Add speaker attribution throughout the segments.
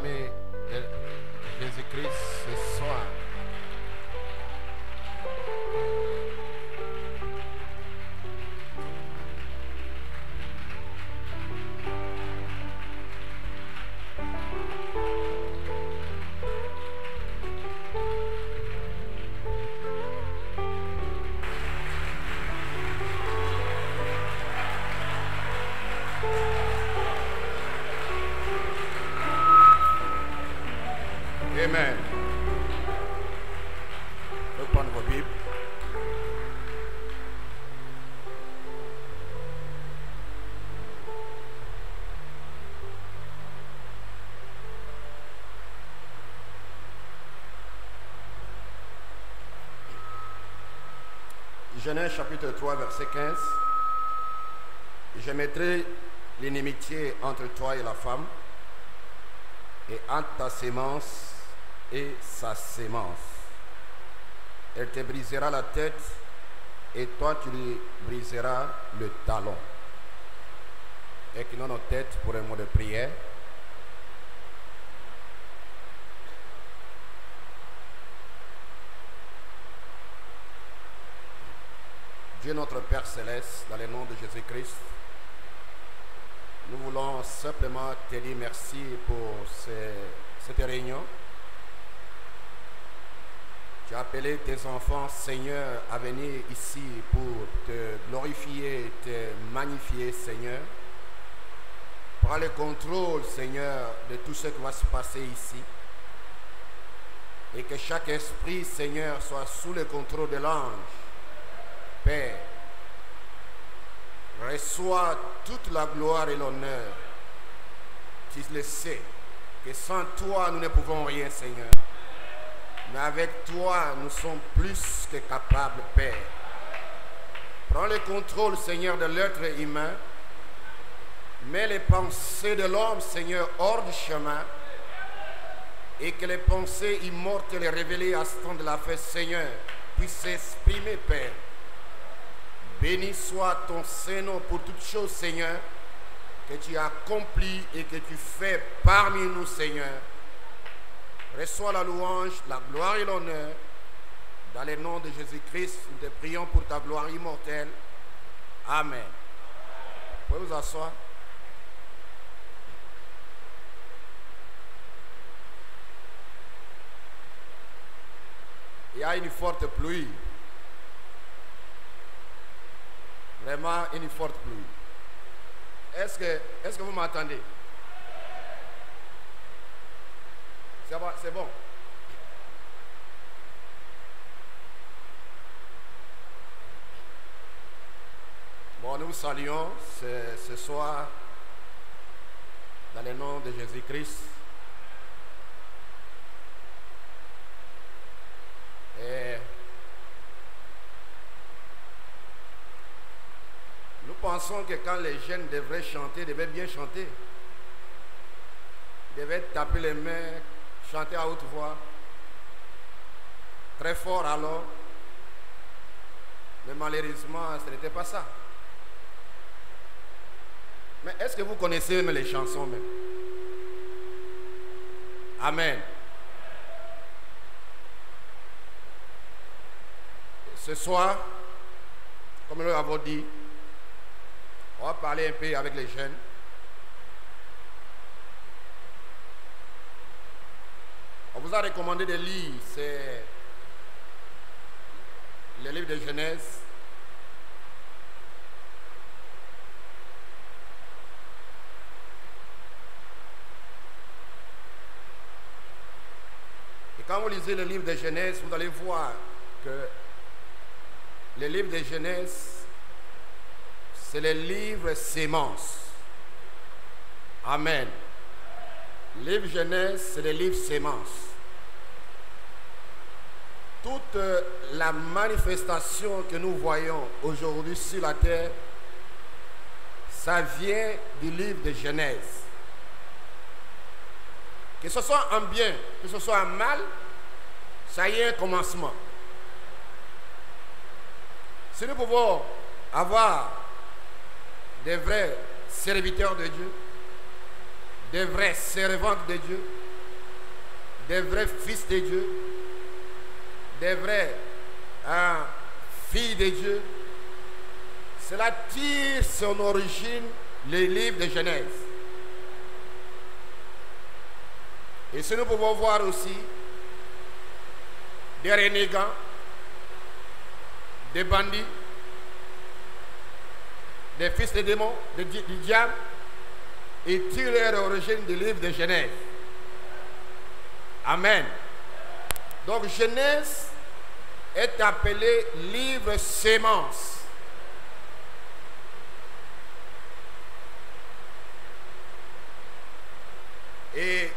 Speaker 1: bien-aimés de Jésus-Christ ce soir. Amen. Vous pouvez prendre vos Bibles. Genèse chapitre 3, verset 15. Je mettrai l'inimitié entre toi et la femme, et entre ta sémence et sa sémence. Elle te brisera la tête et toi tu lui briseras le talon. Inclinons nos têtes pour un mot de prière. Dieu notre Père Céleste, dans le nom de Jésus-Christ, nous voulons simplement te dire merci pour cette réunion. Tu as appelé tes enfants, Seigneur, à venir ici pour te glorifier, te magnifier, Seigneur. Prends le contrôle, Seigneur, de tout ce qui va se passer ici. Et que chaque esprit, Seigneur, soit sous le contrôle de l'ange. Père, reçois toute la gloire et l'honneur. Tu le sais, que sans toi, nous ne pouvons rien, Seigneur. Mais avec toi, nous sommes plus que capables, Père. Prends le contrôle, Seigneur, de l'être humain. Mets les pensées de l'homme, Seigneur, hors du chemin. Et que les pensées immortelles révélées à ce temps de la fête, Seigneur, puissent s'exprimer, Père. Béni soit ton Saint-Nom pour toutes choses, Seigneur, que tu as accompli et que tu fais parmi nous, Seigneur. Reçois la louange, la gloire et l'honneur. Dans le nom de Jésus-Christ, nous te prions pour ta gloire immortelle. Amen. Vous pouvez vous asseoir. Il y a une forte pluie. Vraiment une forte pluie. Est-ce que vous m'entendez? C'est bon. Bon, nous vous saluons ce soir dans le nom de Jésus-Christ. Et nous pensons que quand les jeunes devraient chanter, devaient bien chanter. Ils devaient taper les mains, chanter à haute voix, très fort alors. Mais malheureusement, ce n'était pas ça. Mais est-ce que vous connaissez même les chansons même? Amen. Ce soir, comme nous l'avons dit, on va parler un peu avec les jeunes. On vous a recommandé de lire le livre de Genèse. Et quand vous lisez le livre de Genèse, vous allez voir que le livre de Genèse, c'est le livre sémence. Amen. Le livre Genèse, c'est le livre sémence. Toute la manifestation que nous voyons aujourd'hui sur la terre, ça vient du livre de Genèse. Que ce soit un bien, que ce soit un mal, ça y est un commencement. Si nous pouvons avoir des vrais serviteurs de Dieu, des vrais servantes de Dieu, des vrais fils de Dieu, des vraies filles de Dieu, cela tire son origine le livre de Genèse. Et si nous pouvons voir aussi des renégats, des bandits, des fils de démons, du diable, et tirent leur origine du livre de Genèse. Amen. Donc Genèse est appelé livre sémence. Et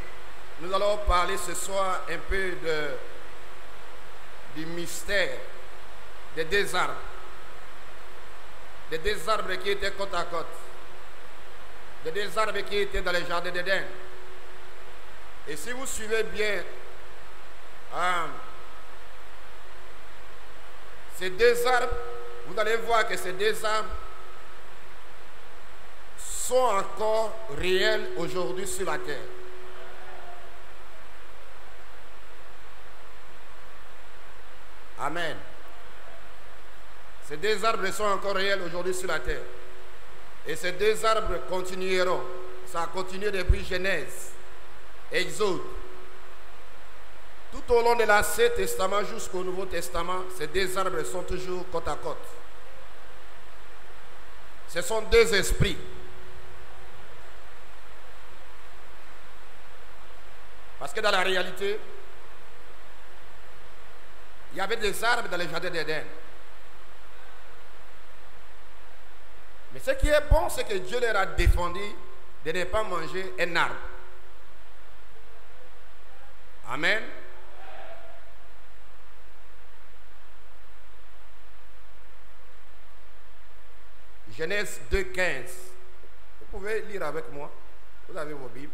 Speaker 1: nous allons parler ce soir un peu du mystère des deux arbres. Des deux arbres qui étaient côte à côte. Des deux arbres qui étaient dans le jardin d'Éden. Et si vous suivez bien ces deux arbres, vous allez voir que ces deux arbres sont encore réels aujourd'hui sur la terre. Amen. Ces deux arbres sont encore réels aujourd'hui sur la terre. Et ces deux arbres continueront. Ça a continué depuis Genèse, Exode. Tout au long de l'Ancien Testament jusqu'au Nouveau Testament, ces deux arbres sont toujours côte à côte. Ce sont deux esprits. Parce que dans la réalité, il y avait des arbres dans le jardin d'Éden. Mais ce qui est bon, c'est que Dieu leur a défendu de ne pas manger un arbre. Amen. Genèse 2,15. Vous pouvez lire avec moi. Vous avez vos Bibles.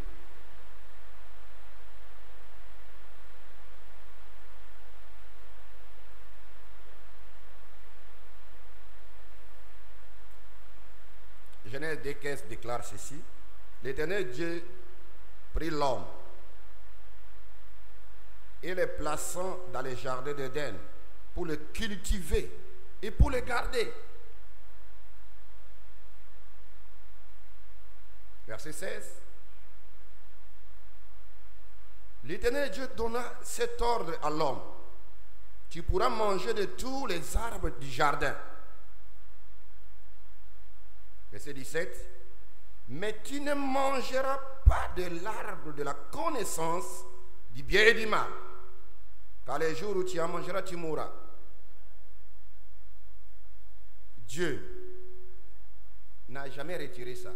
Speaker 1: Genèse 2,15 déclare ceci. L'Éternel Dieu prit l'homme et le plaçant dans le jardin d'Éden pour le cultiver et pour le garder. Verset 16. L'Éternel Dieu donna cet ordre à l'homme. Tu pourras manger de tous les arbres du jardin. Verset 17. Mais tu ne mangeras pas de l'arbre de la connaissance du bien et du mal. Car les jours où tu en mangeras, tu mourras. Dieu n'a jamais retiré ça.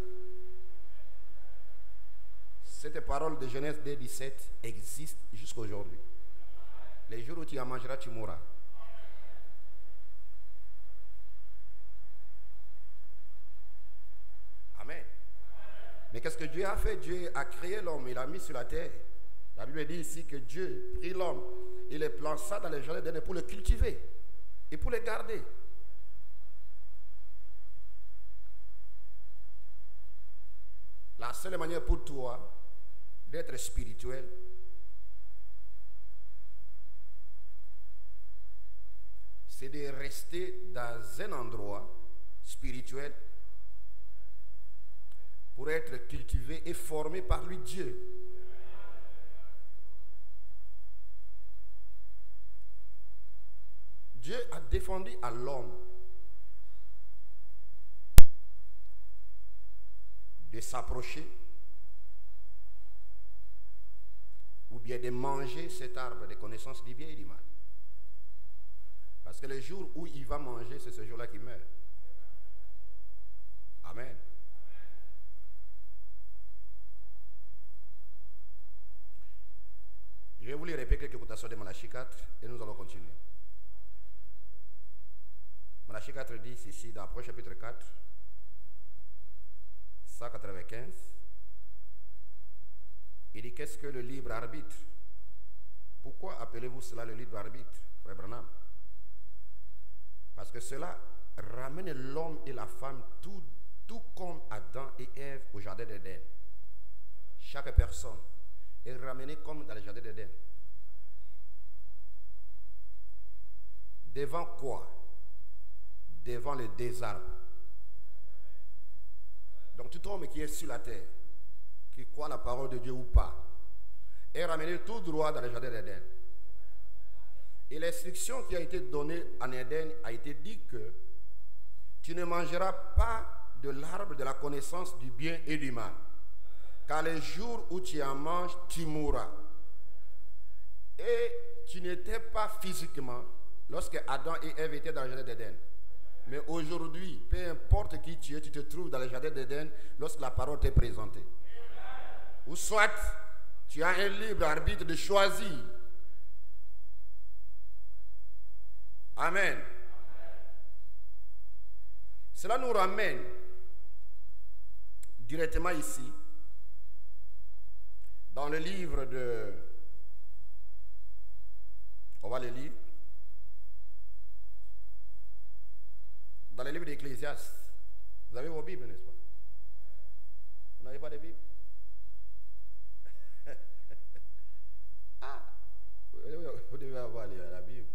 Speaker 1: Cette parole de Genèse 2,17 existe jusqu'à aujourd'hui. Les jours où tu en mangeras, tu mourras. Amen. Mais qu'est-ce que Dieu a fait? Dieu a créé l'homme, il l'a mis sur la terre. La Bible dit ici que Dieu prit l'homme, il le plaça dans les jardins d'Éden pour le cultiver et pour le garder. La seule manière pour toi d'être spirituel, c'est de rester dans un endroit spirituel pour être cultivé et formé par lui, Dieu. Dieu a défendu à l'homme de s'approcher ou bien de manger cet arbre de connaissance du bien et du mal. Parce que le jour où il va manger, c'est ce jour-là qu'il meurt. Amen. Je vais vous lire quelques quotations de Malachie 4 et nous allons continuer. Malachie 4 dit ici dans Proche chapitre 4, 195, il dit qu'est-ce que le libre arbitre? Pourquoi appelez-vous cela le libre arbitre, frère Branham? Parce que cela ramène l'homme et la femme tout comme Adam et Ève au jardin d'Éden. Chaque personne est ramenée comme dans le jardin d'Éden. Devant quoi? Devant le désarme. Donc tout homme qui est sur la terre, qui croit la parole de Dieu ou pas, est ramené tout droit dans le jardin d'Éden. Et l'instruction qui a été donnée en Éden a été dit que tu ne mangeras pas de l'arbre de la connaissance du bien et du mal, car le jour où tu en manges, tu mourras. Et tu n'étais pas physiquement lorsque Adam et Ève étaient dans le jardin d'Éden. Mais aujourd'hui, peu importe qui tu es, tu te trouves dans le jardin d'Éden lorsque la parole t'est présentée. Ou soit, tu as un libre arbitre de choisir. Amen. Cela nous ramène directement ici, dans le livre de... On va le lire. Dans le livre d'Ecclésiaste. Vous avez vos Bibles, n'est-ce pas? Vous n'avez pas de Bible? Ah, vous devez avoir la Bible.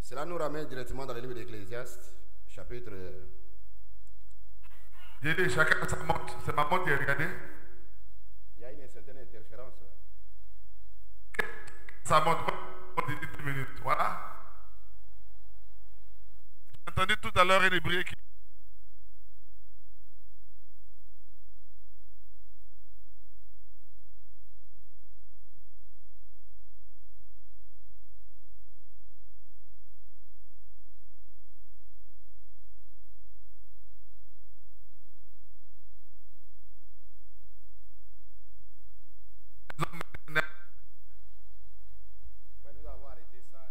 Speaker 1: Cela nous ramène directement dans le livre d'Ecclésiaste, chapitre...
Speaker 2: J'ai dit, chacun sa montre. C'est ma montre qui est regardée.
Speaker 1: Il y a une certaine interférence là.
Speaker 2: Ça montre 10 minutes. Voilà. J'ai entendu tout à l'heure un hébreu qui...
Speaker 1: Nous avons arrêté ça.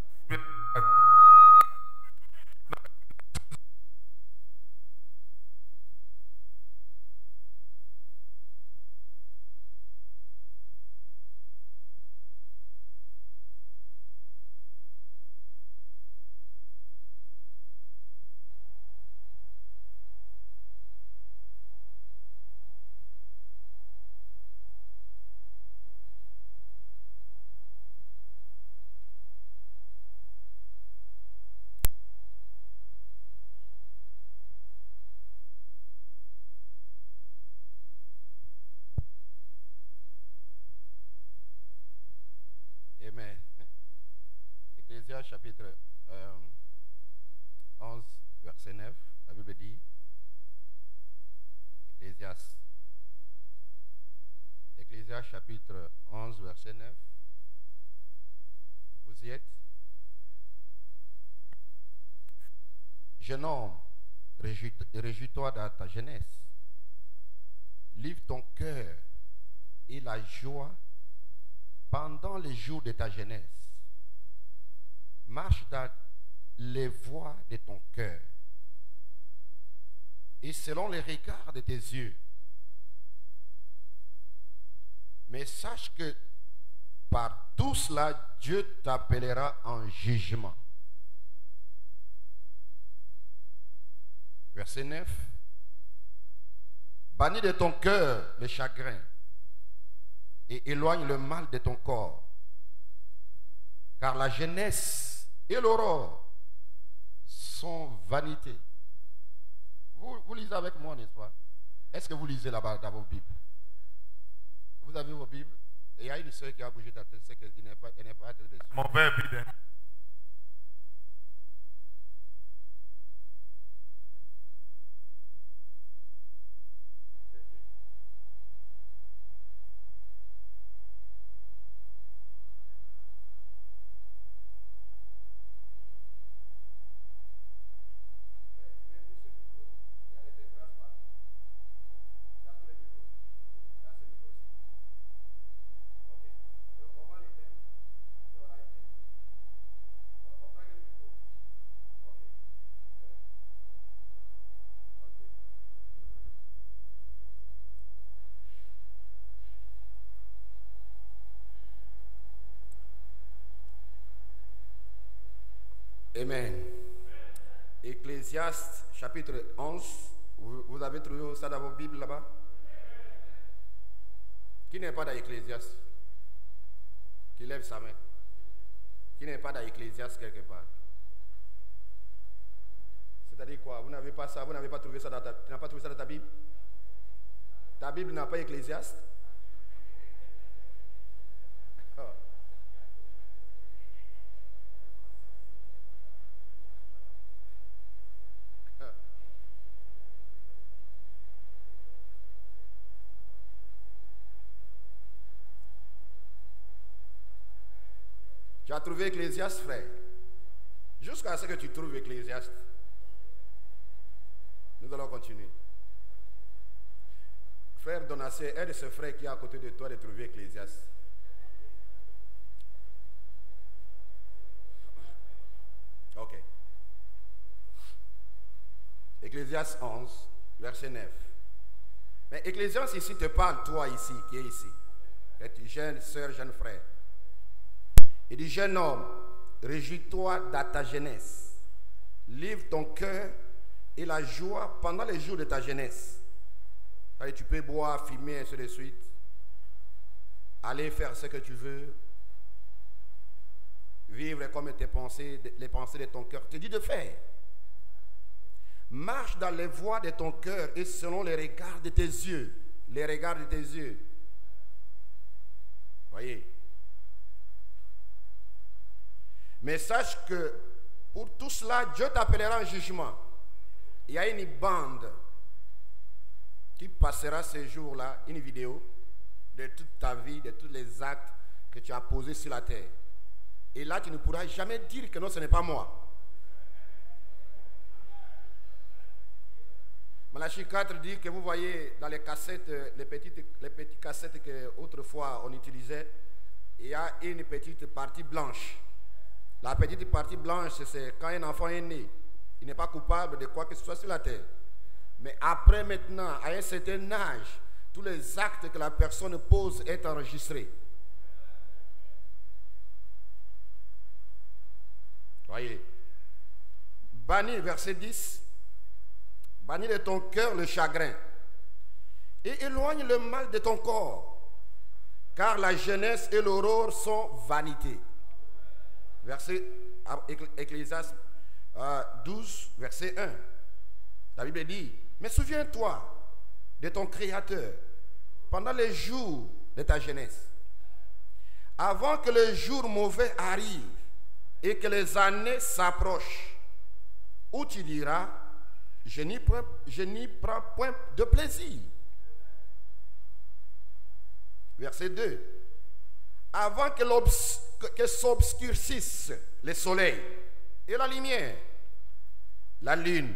Speaker 1: Amen. Ecclésiaste chapitre 11, verset 9, la Bible dit, Ecclésiaste chapitre 11, verset 9, vous y êtes? Jeune homme, réjouis-toi dans ta jeunesse, livre ton cœur et la joie pendant les jours de ta jeunesse. Marche dans les voies de ton cœur et selon les regards de tes yeux. Mais sache que par tout cela, Dieu t'appellera en jugement. Verset 9. Bannis de ton cœur le chagrin et éloigne le mal de ton corps. Car la jeunesse et l'aurore sont vanité. Vous lisez avec moi, n'est-ce pas? Est-ce que vous lisez là-bas dans vos Bibles? Vous avez vos Bibles? Et il y a une soeur qui a bougé ta tête, c'est qu'elle n'est pas dessus.
Speaker 2: Mon père est vide.
Speaker 1: Amen. Ecclésiaste chapitre 11, Vous avez trouvé ça dans vos Bibles là-bas? Qui n'est pas dans Ecclésiaste? Qui lève sa main. Qui n'est pas dans Ecclésiaste quelque part? C'est-à-dire quoi? Vous n'avez pas ça, vous n'avez pas trouvé ça tu n'as pas trouvé ça dans ta Bible? Ta Bible n'a pas Ecclésiaste? Oh. Tu as trouvé Ecclésiaste, frère? Jusqu'à ce que tu trouves Ecclésiaste. Nous allons continuer. Frère Donassé, aide ce frère qui est à côté de toi de trouver Ecclésiaste. Ok. Ecclésiaste 11, verset 9. Mais Ecclésiaste ici te parle, toi ici, qui est ici. Tu jeune soeur, jeune frère. Il dit, jeune homme, réjouis-toi dans ta jeunesse. Livre ton cœur et la joie pendant les jours de ta jeunesse. Allez, tu peux boire, fumer, ainsi de suite. Aller faire ce que tu veux. Vivre comme tes pensées, les pensées de ton cœur te dit de faire. Marche dans les voies de ton cœur et selon les regards de tes yeux. Les regards de tes yeux. Voyez. Mais sache que pour tout cela, Dieu t'appellera en jugement. Il y a une bande qui passera ces jours-là, une vidéo de toute ta vie, de tous les actes que tu as posés sur la terre. Et là, tu ne pourras jamais dire que non, ce n'est pas moi. Malachie 4 dit que vous voyez dans les cassettes, les petites cassettes qu'autrefois on utilisait, il y a une petite partie blanche. La petite partie blanche, c'est quand un enfant est né. Il n'est pas coupable de quoi que ce soit sur la terre. Mais après maintenant, à un certain âge, tous les actes que la personne pose sont enregistrés. Voyez. Bannis, verset 10. Bannis de ton cœur le chagrin. Et éloigne le mal de ton corps. Car la jeunesse et l'aurore sont vanité. Verset Ecclésiaste 12, verset 1. La Bible dit, mais souviens-toi de ton Créateur pendant les jours de ta jeunesse, avant que le jour mauvais arrive et que les années s'approchent, où tu diras, je n'y prends point de plaisir. Verset 2. Avant que s'obscurcissent le soleil et la lumière, la lune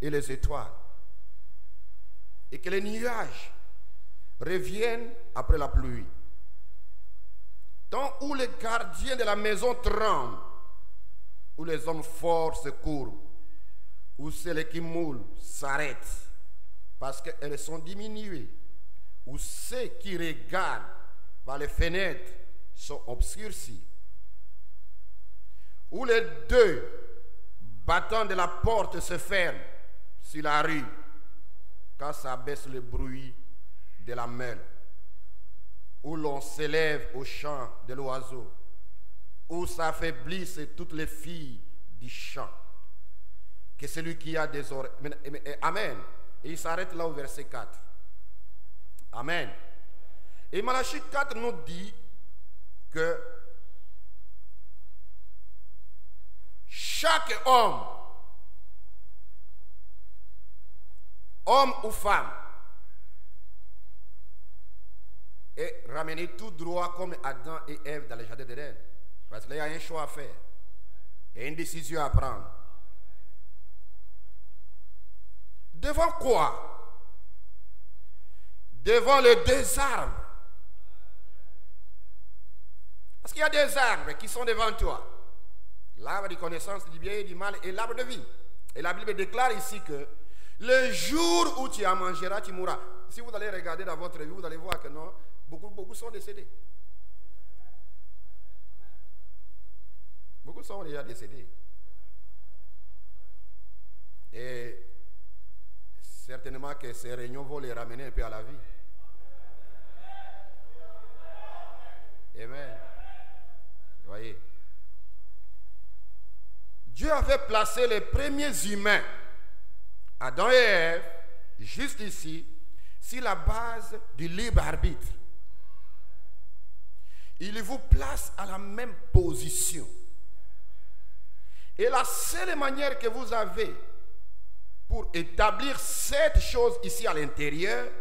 Speaker 1: et les étoiles, et que les nuages reviennent après la pluie. Tant où les gardiens de la maison tremblent, où les hommes forts se courbent, où celles qui moulent s'arrêtent parce qu'elles sont diminuées, où ceux qui regardent par les fenêtres sont obscurcis, où les deux battants de la porte se ferment sur la rue quand ça baisse le bruit de la meule, où l'on s'élève au chant de l'oiseau, où s'affaiblissent toutes les filles du chant. Que celui qui a des oreilles. Amen. Et il s'arrête là au verset 4. Amen. Et Malachie 4 nous dit que chaque homme ou femme, est ramené tout droit comme Adam et Ève dans le jardin d'Éden. Parce qu'il y a un choix à faire et une décision à prendre. Devant quoi? Devant les deux arbres. Parce qu'il y a des arbres qui sont devant toi. L'arbre de connaissance du bien et du mal et l'arbre de vie. Et la Bible déclare ici que le jour où tu en mangeras, tu mourras. Si vous allez regarder dans votre vie, vous allez voir que non, beaucoup sont décédés. Beaucoup sont déjà décédés. Et Certainement que ces réunions vont les ramener un peu à la vie. Amen. Voyez. Dieu avait placé les premiers humains, Adam et Ève, juste ici, sur la base du libre arbitre. Il vous place à la même position. Et la seule manière que vous avez pour établir cette chose ici à l'intérieur,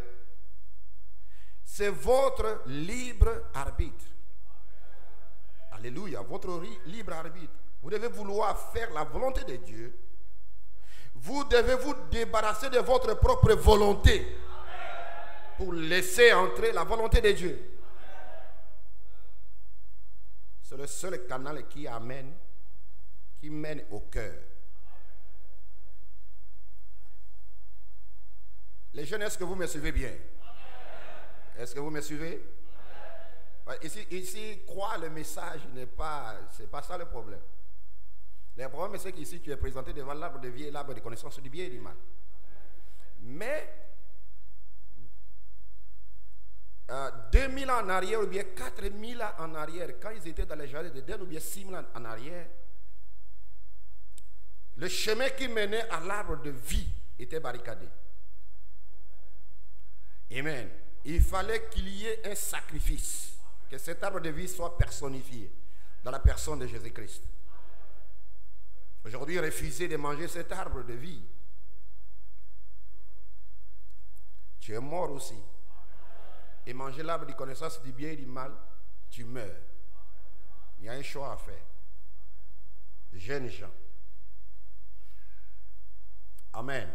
Speaker 1: c'est votre libre arbitre. Alléluia, votre libre arbitre. Vous devez vouloir faire la volonté de Dieu. Vous devez vous débarrasser de votre propre volonté pour laisser entrer la volonté de Dieu. C'est le seul canal qui mène au cœur. Les jeunes, est-ce que vous me suivez bien? Est-ce que vous me suivez? Ici, croire le message c'est pas ça le problème. Le problème, c'est qu'ici, tu es présenté devant l'arbre de vie et l'arbre de connaissance du bien et du mal. Mais, 2000 ans en arrière, ou bien 4000 ans en arrière, quand ils étaient dans les jardins d'Éden, ou bien 6000 ans en arrière, le chemin qui menait à l'arbre de vie était barricadé. Amen. Il fallait qu'il y ait un sacrifice, que cet arbre de vie soit personnifié dans la personne de Jésus-Christ. Aujourd'hui, refuser de manger cet arbre de vie, tu es mort aussi. Et manger l'arbre de connaissance du bien et du mal, tu meurs. Il y a un choix à faire. Jeunes gens. Amen.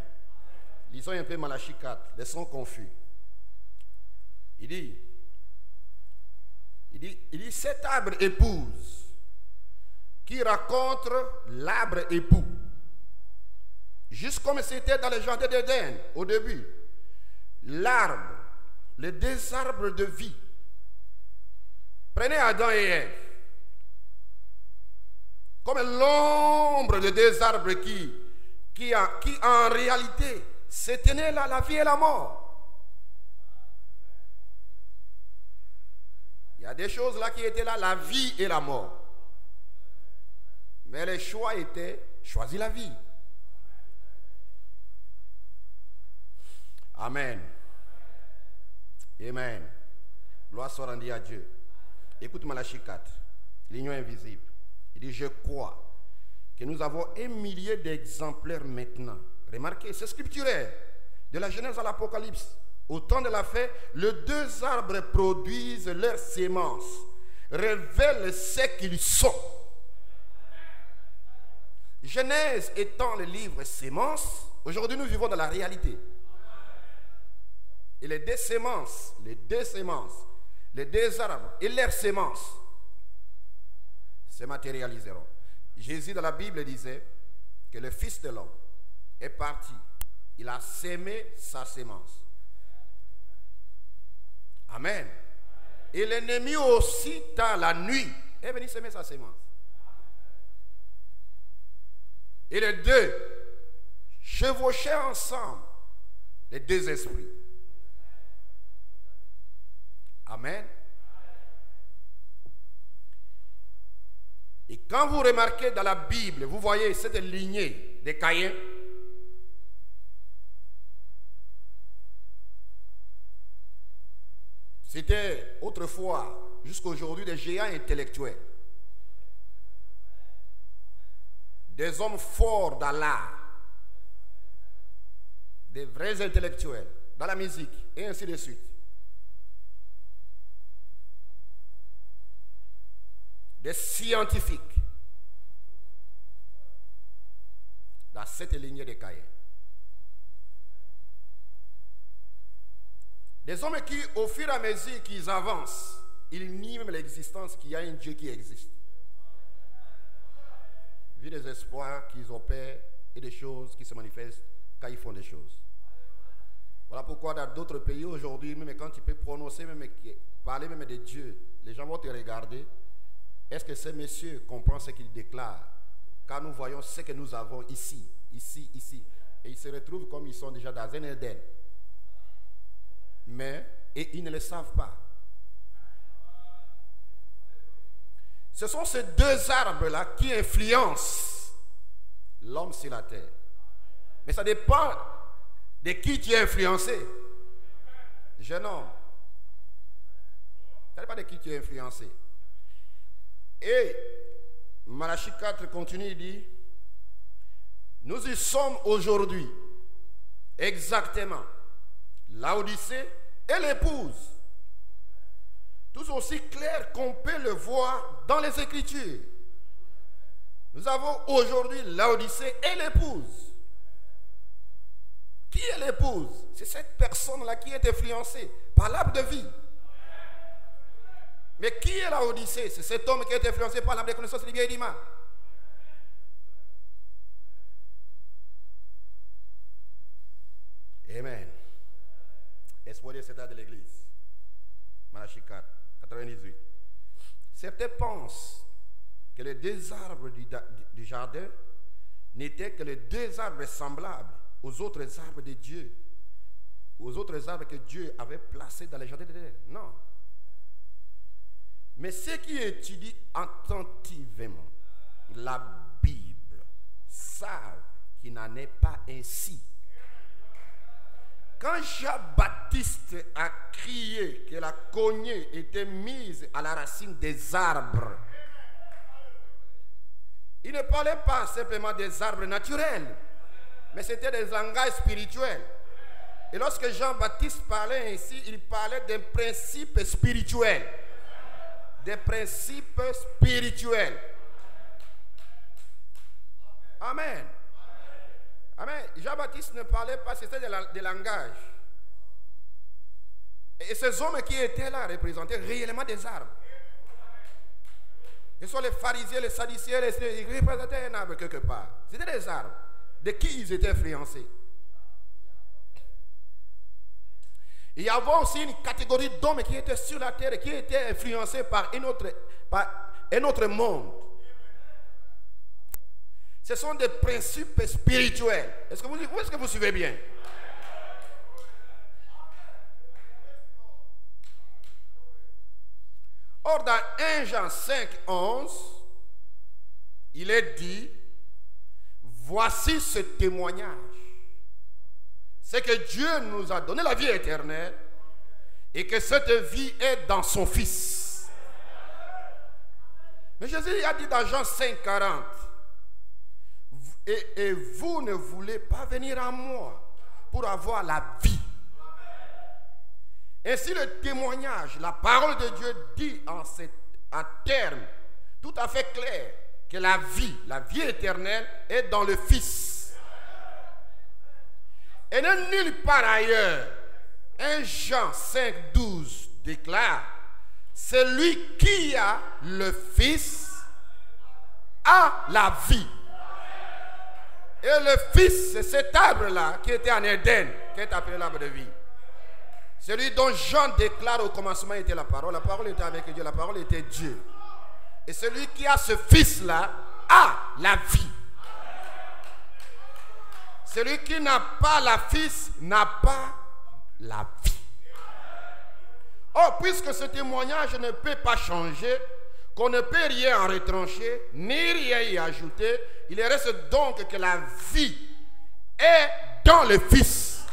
Speaker 1: Lisons un peu Malachie 4, les sons confus. Il dit, cet arbre épouse qui rencontre l'arbre époux. Juste comme c'était dans le jardin d'Éden au début. L'arbre, les deux arbres de vie. Prenez Adam et Ève. Comme l'ombre de deux arbres qui en réalité se tenaient là, la vie et la mort. Il y a des choses là qui étaient là, la vie et la mort. Mais le choix était, choisis la vie. Amen. Amen. Gloire soit rendue à Dieu. Écoute Malachie 4, l'union invisible. Il dit, je crois que nous avons 1 millier d'exemplaires maintenant. Remarquez, c'est scripturaire. De la Genèse à l'Apocalypse. Au temps de la fête, les deux arbres produisent leurs semences, révèlent ce qu'ils sont. Genèse étant le livre sémence, aujourd'hui nous vivons dans la réalité. Et les deux semences, les deux arbres et leurs semences se matérialiseront. Jésus dans la Bible disait que le Fils de l'homme est parti. Il a sémé sa sémence. Amen. Et l'ennemi aussi, dans la nuit, est venu semer sa sémence. Et les deux chevauchaient ensemble, les deux esprits. Amen. Et quand vous remarquez dans la Bible, vous voyez cette lignée de Caïn. C'était autrefois, jusqu'à aujourd'hui, des géants intellectuels. Des hommes forts dans l'art. Des vrais intellectuels dans la musique, et ainsi de suite. Des scientifiques dans cette lignée de Caïn. Des hommes qui, au fur et à mesure qu'ils avancent, ils nient même l'existence qu'il y a un Dieu qui existe. Vu des espoirs qu'ils opèrent et des choses qui se manifestent quand ils font des choses. Voilà pourquoi dans d'autres pays aujourd'hui, même quand tu peux prononcer, même parler même de Dieu, les gens vont te regarder. Est-ce que ce monsieur comprend ce qu'il déclare? Car nous voyons ce que nous avons ici. Et ils se retrouvent comme ils sont déjà dans un Éden. Et ils ne le savent pas. Ce sont ces deux arbres-là qui influencent l'homme sur la terre. Mais ça dépend de qui tu es influencé. Jeune homme. Ça dépend de qui tu es influencé. Et Malachie 4 continue, il dit, nous y sommes aujourd'hui, exactement, Laodicée et l'épouse. Tout aussi clair qu'on peut le voir dans les Écritures. Nous avons aujourd'hui Laodicée et l'épouse. Qui est l'épouse? C'est cette personne-là qui est influencée par l'arbre de vie. Mais qui est Laodicée? C'est cet homme qui est influencé par l'arbre de connaissance du bien et du mal. Amen. Espoir des états de l'église. Malachie 4, 98. Certains pensent que les deux arbres du jardin n'étaient que les deux arbres semblables aux autres arbres de Dieu, aux autres arbres que Dieu avait placés dans les jardins d'Éden. Non. Mais ceux qui étudient attentivement la Bible savent qu'il n'en est pas ainsi. Quand Jean-Baptiste a crié que la cognée était mise à la racine des arbres, il ne parlait pas simplement des arbres naturels, mais c'était des langages spirituels. Et lorsque Jean-Baptiste parlait ainsi, il parlait d'un principe spirituel. Des principes spirituels. Amen. Amen. Jean-Baptiste ne parlait pas, c'était des langages. Et ces hommes qui étaient là représentaient réellement des arbres. Ce sont les pharisiens, les sadducéens, ils représentaient un arbre quelque part. C'était des arbres. De qui ils étaient influencés? Il y avait aussi une catégorie d'hommes qui étaient sur la terre et qui étaient influencés par un autre monde. Ce sont des principes spirituels. Est-ce que vous suivez bien? Or, dans 1 Jean 5, 11, il est dit, voici ce témoignage. C'est que Dieu nous a donné la vie éternelle et que cette vie est dans son Fils. Mais Jésus a dit dans Jean 5, 40, et vous ne voulez pas venir à moi pour avoir la vie. Ainsi le témoignage, la parole de Dieu dit en termes tout à fait clairs que la vie éternelle est dans le Fils. Et non nulle part ailleurs. 1 Jean 5, 12 déclare, celui qui a le Fils a la vie. Et le Fils, c'est cet arbre-là qui était en Éden, qui est appelé l'arbre de vie. Celui dont Jean déclare au commencement était la parole était avec Dieu, la parole était Dieu. Et celui qui a ce Fils-là a la vie. Celui qui n'a pas la Fils n'a pas la vie. Or, puisque ce témoignage ne peut pas changer, qu'on ne peut rien en retrancher, ni rien y ajouter, il reste donc que la vie est dans le Fils.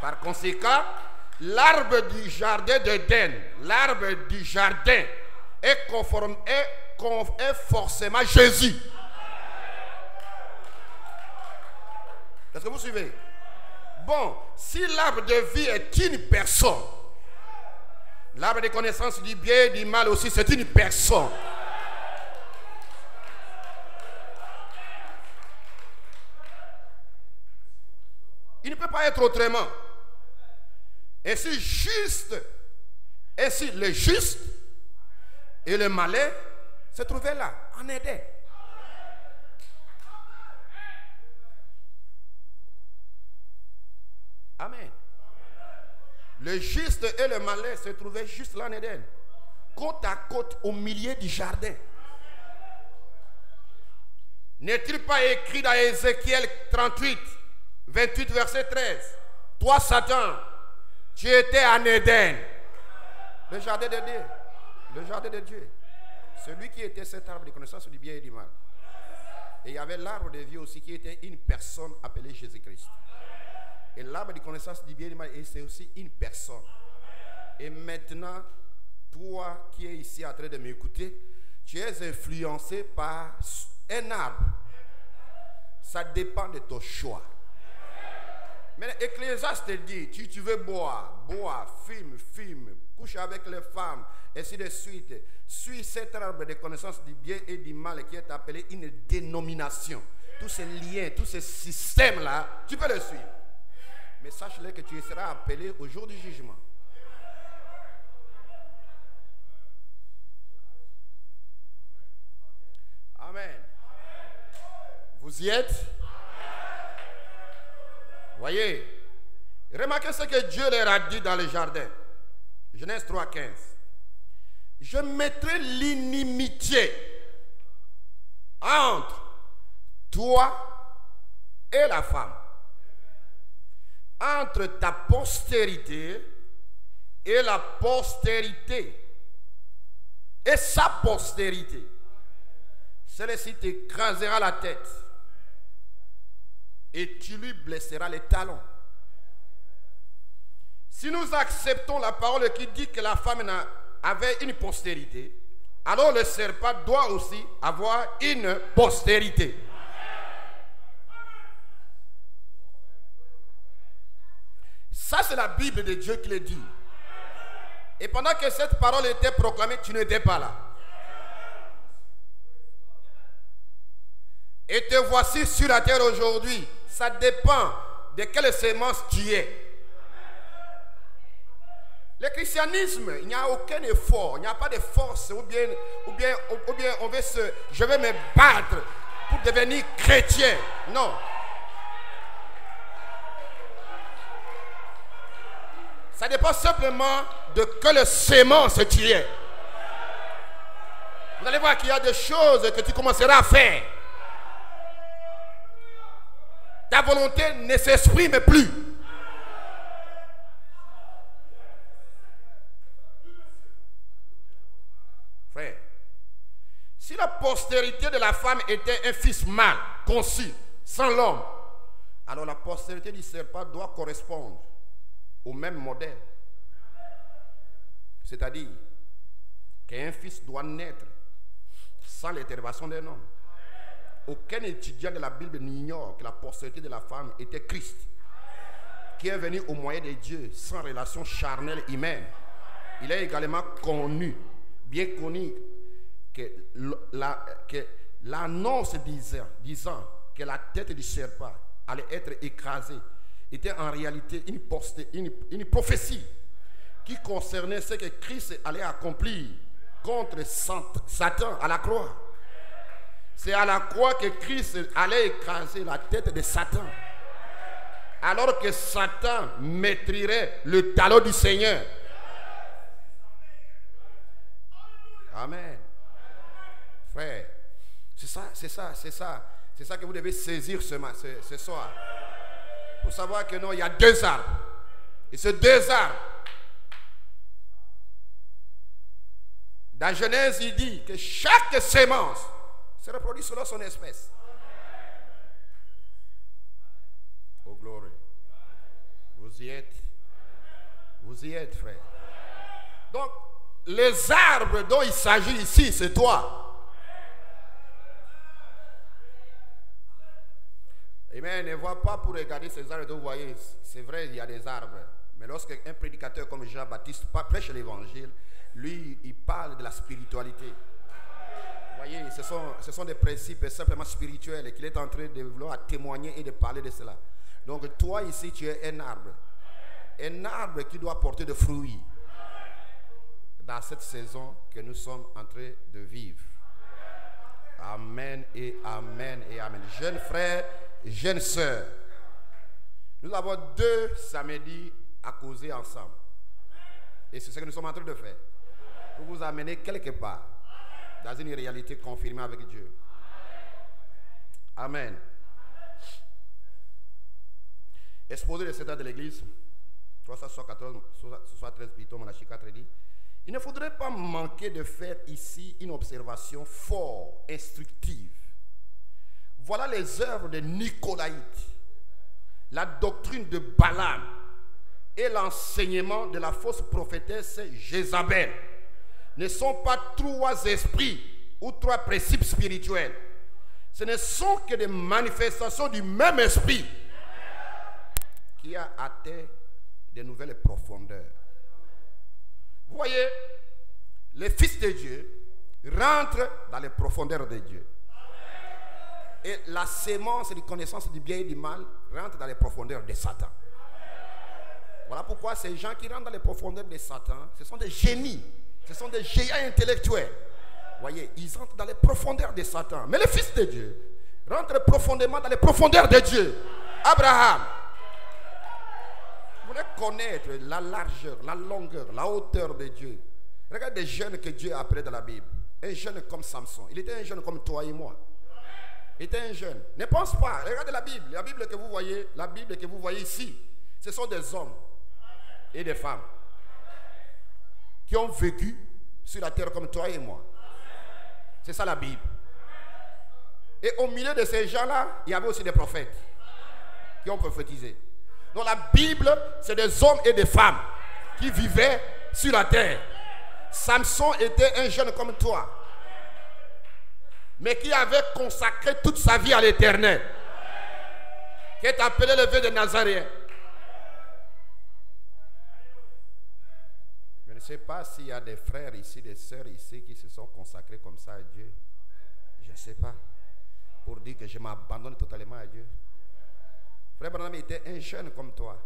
Speaker 1: Par conséquent, l'arbre du jardin d'Éden, l'arbre du jardin est forcément Jésus. Est-ce que vous suivez? Bon, si l'arbre de vie est une personne, l'arbre de connaissance du bien et du mal aussi, c'est une personne. Il ne peut pas être autrement. Ainsi le juste et le malin se trouvaient là, en Éden. Amen. Le juste et le malin se trouvaient juste là en Éden, côte à côte au milieu du jardin. N'est-il pas écrit dans Ézéchiel 38, 28, verset 13. Toi, Satan, tu étais en Éden. Le jardin de Dieu. Le jardin de Dieu. Celui qui était cet arbre de connaissance du bien et du mal. Et il y avait l'arbre de vie aussi qui était une personne appelée Jésus-Christ. Et l'arbre de connaissance du bien et du mal, c'est aussi une personne. Et maintenant, toi qui es ici en train de m'écouter, tu es influencé par un arbre. Ça dépend de ton choix. Mais Ecclésiaste te dit, tu veux boire, fume, couche avec les femmes, ainsi de suite. Suis cet arbre de connaissance du bien et du mal qui est appelé une dénomination. Tous ces liens, tous ces systèmes-là, tu peux le suivre. Mais sache-le que tu seras appelé au jour du jugement. Amen. Vous y êtes? Voyez, remarquez ce que Dieu leur a dit dans le jardin. Genèse 3,15. Je mettrai l'inimitié entre toi et la femme, entre ta postérité et la postérité et sa postérité. Celle-ci t'écrasera la tête et tu lui blesseras les talons. Si nous acceptons la parole qui dit que la femme avait une postérité, alors le serpent doit aussi avoir une postérité. Ça, c'est la Bible de Dieu qui le dit. Et pendant que cette parole était proclamée, tu n'étais pas là. Et te voici sur la terre aujourd'hui. Ça dépend de quelle sémence tu es. Le christianisme, il n'y a aucun effort, il n'y a pas de force, ou bien on veut je vais me battre pour devenir chrétien. Non. Ça dépend simplement de quelle sémence tu es. Vous allez voir qu'il y a des choses que tu commenceras à faire. Ta volonté ne s'exprime plus. Frère, si la postérité de la femme était un fils mâle, conçu, sans l'homme, alors la postérité du serpent doit correspondre au même modèle. C'est-à-dire qu'un fils doit naître sans l'intervention d'un homme. Aucun étudiant de la Bible n'ignore que la postérité de la femme était Christ, qui est venu au moyen de Dieu sans relation charnelle humaine. Il est également connu, bien connu, que l'annonce disant que la tête du serpent allait être écrasée était en réalité une prophétie qui concernait ce que Christ allait accomplir contre Satan à la croix. C'est à la croix que Christ allait écraser la tête de Satan. Alors que Satan maîtriserait le talon du Seigneur. Amen. Frère, c'est ça que vous devez saisir ce soir. Pour savoir que non, il y a deux arbres. Et ces deux arbres, dans Genèse, il dit que chaque sémence se reproduit selon son espèce. Oh gloire. Vous y êtes? Vous y êtes, frère. Donc, les arbres dont il s'agit ici, c'est toi. Amen. Ne vois pas pour regarder ces arbres que vous voyez. C'est vrai, il y a des arbres. Mais lorsqu'un prédicateur comme Jean-Baptiste prêche l'évangile, lui, il parle de la spiritualité. Vous voyez, ce sont des principes simplement spirituels qu'il est en train de vouloir témoigner et de parler de cela. Donc toi ici, tu es un arbre. Un arbre qui doit porter des fruits dans cette saison que nous sommes en train de vivre. Amen et amen et amen. Jeunes frères, jeunes sœurs, nous avons 2 samedis à causer ensemble. Et c'est ce que nous sommes en train de faire. Pour vous amener quelque part dans une réalité confirmée avec Dieu. Amen. exposé les secrets de l'église, 373 plutôt, Malachie 4 dit, il ne faudrait pas manquer de faire ici une observation fort instructive. Voilà les œuvres de Nicolaïte, la doctrine de Balaam et l'enseignement de la fausse prophétesse Jézabel. Ne sont pas trois esprits ou trois principes spirituels. Ce ne sont que des manifestations du même esprit qui a atteint de nouvelles profondeurs. Vous voyez, les fils de Dieu rentrent dans les profondeurs de Dieu. Et la sémence de connaissance du bien et du mal rentre dans les profondeurs de Satan. Voilà pourquoi ces gens qui rentrent dans les profondeurs de Satan, ce sont des génies, ce sont des géants intellectuels. Vous voyez, ils entrent dans les profondeurs de Satan. Mais les fils de Dieu rentrent profondément dans les profondeurs de Dieu. Abraham, vous voulez connaître la largeur, la longueur, la hauteur de Dieu. Regardez des jeunes que Dieu a appelés dans la Bible. Un jeune comme Samson. Il était un jeune comme toi et moi. Il était un jeune. Ne pense pas. Regardez la Bible. La Bible que vous voyez ici, ce sont des hommes et des femmes qui ont vécu sur la terre comme toi et moi. C'est ça la Bible. Et au milieu de ces gens-là, il y avait aussi des prophètes qui ont prophétisé. Donc la Bible, c'est des hommes et des femmes qui vivaient sur la terre. Samson était un jeune comme toi, mais qui avait consacré toute sa vie à l'Éternel, qui est appelé le vieux de Nazaréen. Je ne sais pas s'il y a des frères ici, des sœurs ici qui se sont consacrés comme ça à Dieu. Je ne sais pas. Pour dire que je m'abandonne totalement à Dieu. Frère Branham était un jeune comme toi.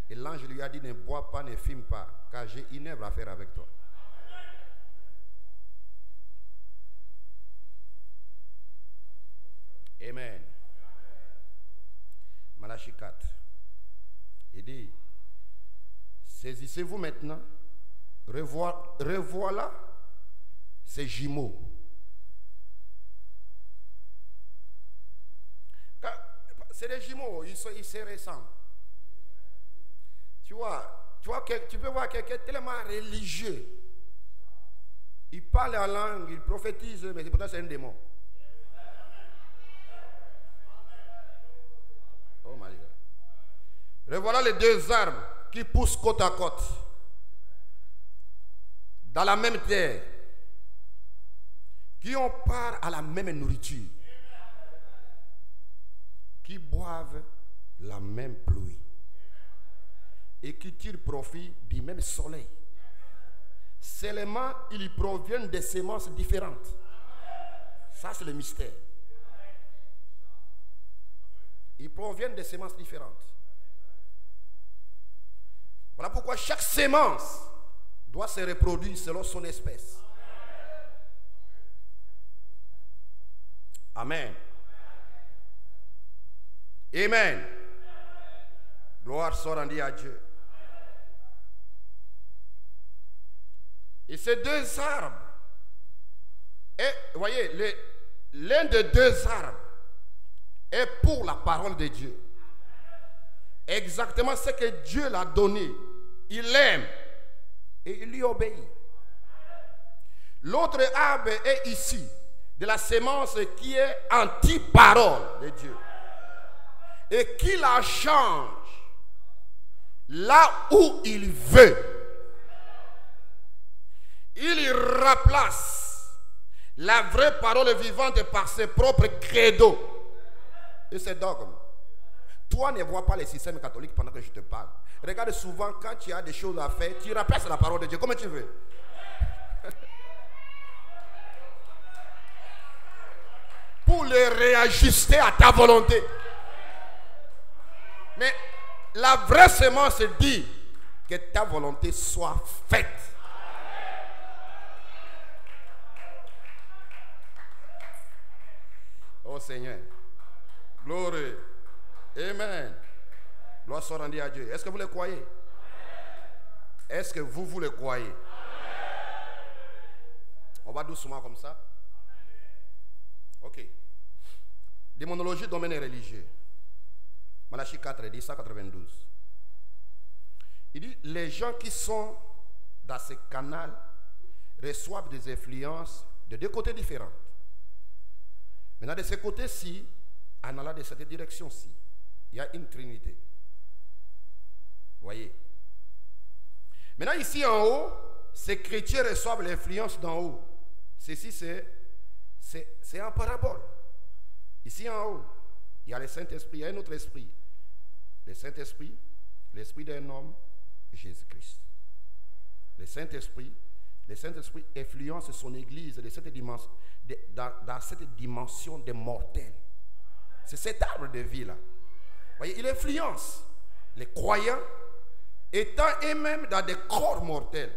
Speaker 1: Et l'ange lui a dit, ne bois pas, ne fume pas, car j'ai une œuvre à faire avec toi. Amen. Malachie 4. Il dit, saisissez-vous maintenant, revoilà ces jumeaux. C'est des jumeaux, ils se ressemblent. Tu peux voir quelqu'un tellement religieux. Il parle en langue, il prophétise, mais pourtant c'est un démon. Oh my God. Revoilà les deux arbres qui poussent côte à côte, dans la même terre, qui ont part à la même nourriture, qui boivent la même pluie et qui tirent profit du même soleil. Seulement, ils proviennent de semences différentes. Ça, c'est le mystère. Ils proviennent de semences différentes. Voilà pourquoi chaque sémence doit se reproduire selon son espèce. Amen. Amen. Gloire soit rendue à Dieu. Et ces deux arbres, et vous voyez, l'un des deux arbres est pour la parole de Dieu. Exactement ce que Dieu l'a donné. Il l'aime et il lui obéit. L'autre arbre est ici, de la sémence qui est anti-parole de Dieu. Et qui la change là où il veut. Il y remplace la vraie parole vivante par ses propres credos et ses dogmes. Toi, ne vois pas les systèmes catholiques pendant que je te parle. Regarde souvent, quand tu as des choses à faire, tu remplaces la parole de Dieu comme tu veux. Pour les réajuster à ta volonté. Mais la vraie sémence dit que ta volonté soit faite. Oh Seigneur. Gloire. Amen. Gloire soit rendue à Dieu. Est-ce que vous le croyez? Est-ce que vous le croyez? On va doucement comme ça. Ok. Démonologie, domaine religieux. Malachie 4, il dit 192. Il dit, les gens qui sont dans ce canal reçoivent des influences de deux côtés différents. Maintenant, de ce côté-ci, en allant de cette direction-ci, il y a une trinité. Vous voyez? Maintenant, ici en haut, ces chrétiens reçoivent l'influence d'en haut. Ceci, c'est en parabole. Ici en haut, il y a le Saint-Esprit, il y a un autre esprit. Le Saint-Esprit, l'esprit d'un homme, Jésus-Christ. Le Saint-Esprit influence son Église de cette dimension, dans cette dimension des mortels. C'est cet arbre de vie là. Vous voyez, il influence les croyants étant eux-mêmes dans des corps mortels.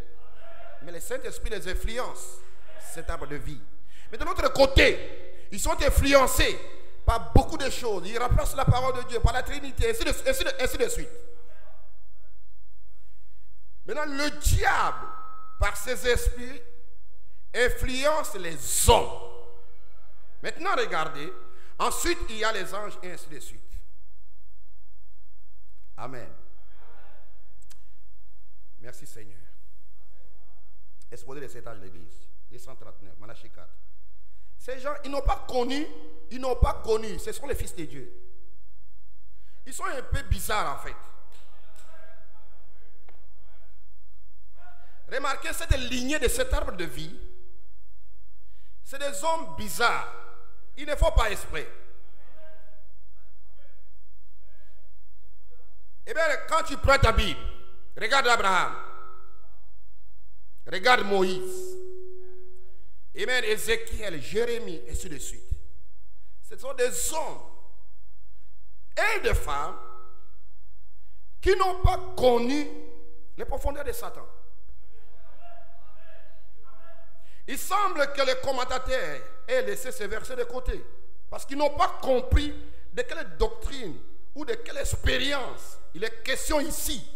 Speaker 1: Mais le Saint-Esprit les influence, cet arbre de vie. Mais de l'autre côté, ils sont influencés par beaucoup de choses. Ils remplacent la parole de Dieu par la Trinité, ainsi de suite. Maintenant, le diable, par ses esprits, influence les hommes. Maintenant, regardez. Ensuite, il y a les anges, et ainsi de suite. Amen. Merci Seigneur. Exposé les 7 âges de l'église. Les 139, Malachie 4. Ces gens, ils n'ont pas connu, ce sont les fils de Dieu. Ils sont un peu bizarres en fait. Remarquez cette lignée de cet arbre de vie. C'est des hommes bizarres. Il ne faut pas exprès. Eh bien, quand tu prends ta Bible, regarde Abraham, regarde Moïse, et même Ézéchiel, Jérémie, et ainsi de suite. Ce sont des hommes et des femmes qui n'ont pas connu les profondeurs de Satan. Il semble que les commentateurs aient laissé ces versets de côté parce qu'ils n'ont pas compris de quelle doctrine ou de quelle expérience il est question ici.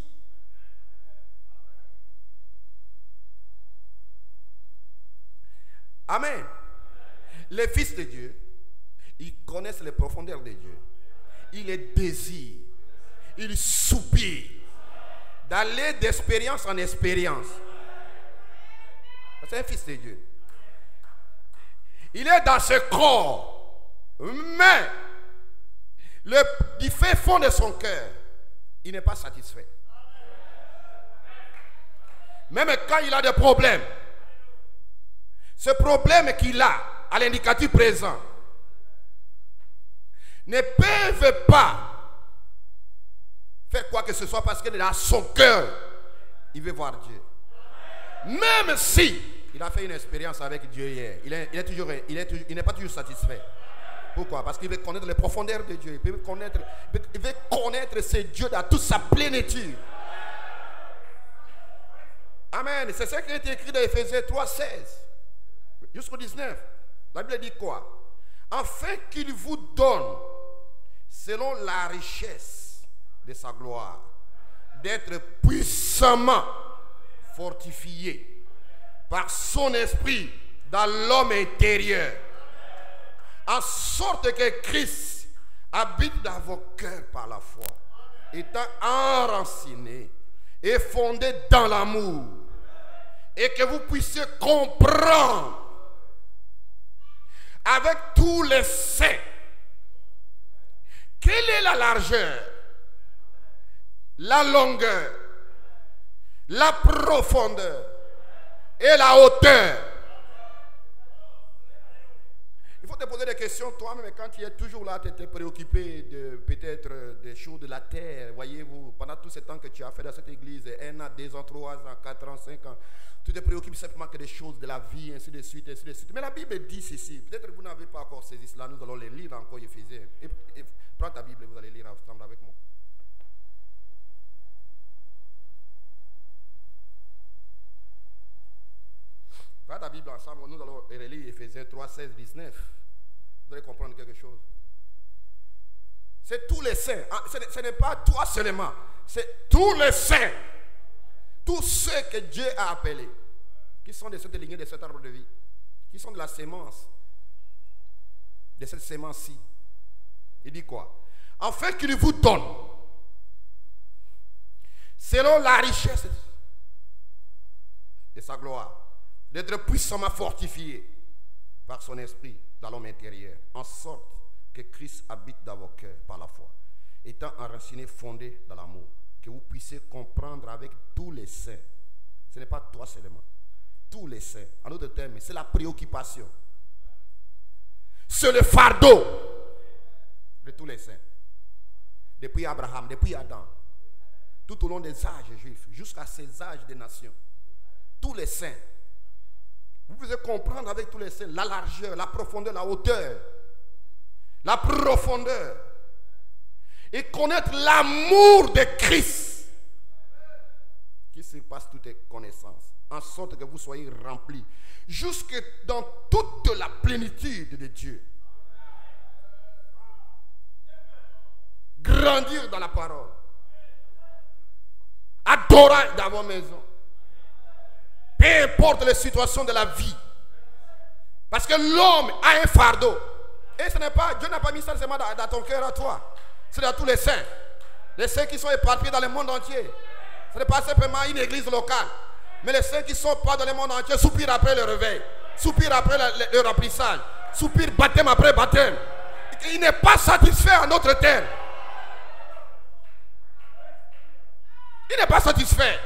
Speaker 1: Amen. Les fils de Dieu, ils connaissent les profondeurs de Dieu. Ils les désirent. Ils soupirent d'aller d'expérience en expérience. C'est un fils de Dieu. Il est dans ce corps, mais du fin fond de son cœur, il n'est pas satisfait. Même quand il a des problèmes, ce problème qu'il a à l'indicatif présent ne peuvent pas faire quoi que ce soit parce que dans son cœur, il veut voir Dieu. Même si il a fait une expérience avec Dieu hier, il n'est pas toujours satisfait. Pourquoi? Parce qu'il veut connaître les profondeurs de Dieu. Il veut connaître ce Dieu dans toute sa plénitude. Amen. C'est ce qui est écrit dans Éphésiens 3:16 jusqu'au 19. La Bible dit quoi? Afin qu'il vous donne, selon la richesse de sa gloire, d'être puissamment fortifié par son esprit dans l'homme intérieur, en sorte que Christ habite dans vos cœurs par la foi, étant enraciné et fondé dans l'amour, et que vous puissiez comprendre avec tous les saints quelle est la largeur, la longueur, la profondeur et la hauteur. Il faut te poser des questions toi-même quand tu es toujours là, tu es préoccupé de peut-être des choses de la terre. Voyez-vous, pendant tout ce temps que tu as fait dans cette église, 1 an, 2 ans, 3 ans, 4 ans, 5 ans, tu te préoccupes simplement que des choses de la vie, ainsi de suite, ainsi de suite. Mais la Bible dit ceci. Peut-être que vous n'avez pas encore saisi cela. Nous allons les lire encore, Éphésiens. Et prends ta Bible et vous allez lire ensemble avec moi. Prends ta Bible ensemble, nous allons relire Éphésiens 3, 16, 19. Vous allez comprendre quelque chose. C'est tous les saints. Ce n'est pas toi seulement. C'est tous les saints. Tous ceux que Dieu a appelés. Qui sont de cette lignée, de cet arbre de vie. Qui sont de la sémence. De cette sémence-ci. Il dit quoi? afin qu'il vous donne, selon la richesse de sa gloire, d'être puissamment fortifié par son esprit dans l'homme intérieur, en sorte que Christ habite dans vos cœurs par la foi, étant enraciné, fondé dans l'amour, que vous puissiez comprendre avec tous les saints. Ce n'est pas toi seulement, tous les saints. En d'autres termes, c'est la préoccupation. C'est le fardeau de tous les saints. Depuis Abraham, depuis Adam, tout au long des âges juifs, jusqu'à ces âges des nations. Tous les saints. Vous pouvez comprendre avec tous les saints la largeur, la profondeur, la hauteur, la profondeur. Et connaître l'amour de Christ qui surpasse toute connaissance, en sorte que vous soyez remplis jusque dans toute la plénitude de Dieu. Grandir dans la parole, adorer dans vos maisons, peu importe les situations de la vie, parce que l'homme a un fardeau. Et ce n'est pas, Dieu n'a pas mis ça seulement dans ton cœur à toi, c'est dans tous les saints qui sont éparpillés dans le monde entier. Ce n'est pas simplement une église locale, mais les saints qui sont pas dans le monde entier soupirent après le réveil, soupirent après le remplissage, soupirent baptême après baptême. Il n'est pas satisfait en d'autres termes. Il n'est pas satisfait.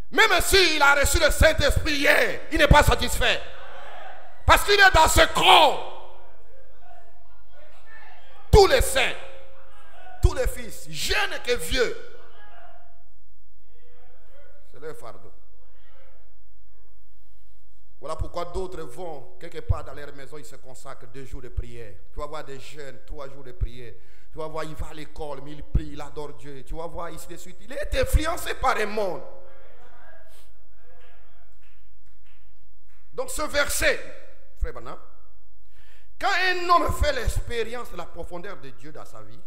Speaker 1: Même s'il a reçu le Saint-Esprit hier, il n'est pas satisfait. Parce qu'il est dans ce corps. Tous les saints, tous les fils, jeunes que vieux, c'est leur fardeau. Voilà pourquoi d'autres vont quelque part dans leur maison, ils se consacrent 2 jours de prière. Tu vas voir des jeunes, 3 jours de prière. Tu vas voir, il va à l'école, mais il prie, il adore Dieu. Tu vas voir ici de suite. Il est influencé par le monde. Donc ce verset, frère Branham, quand un homme fait l'expérience de la profondeur de Dieu dans sa vie,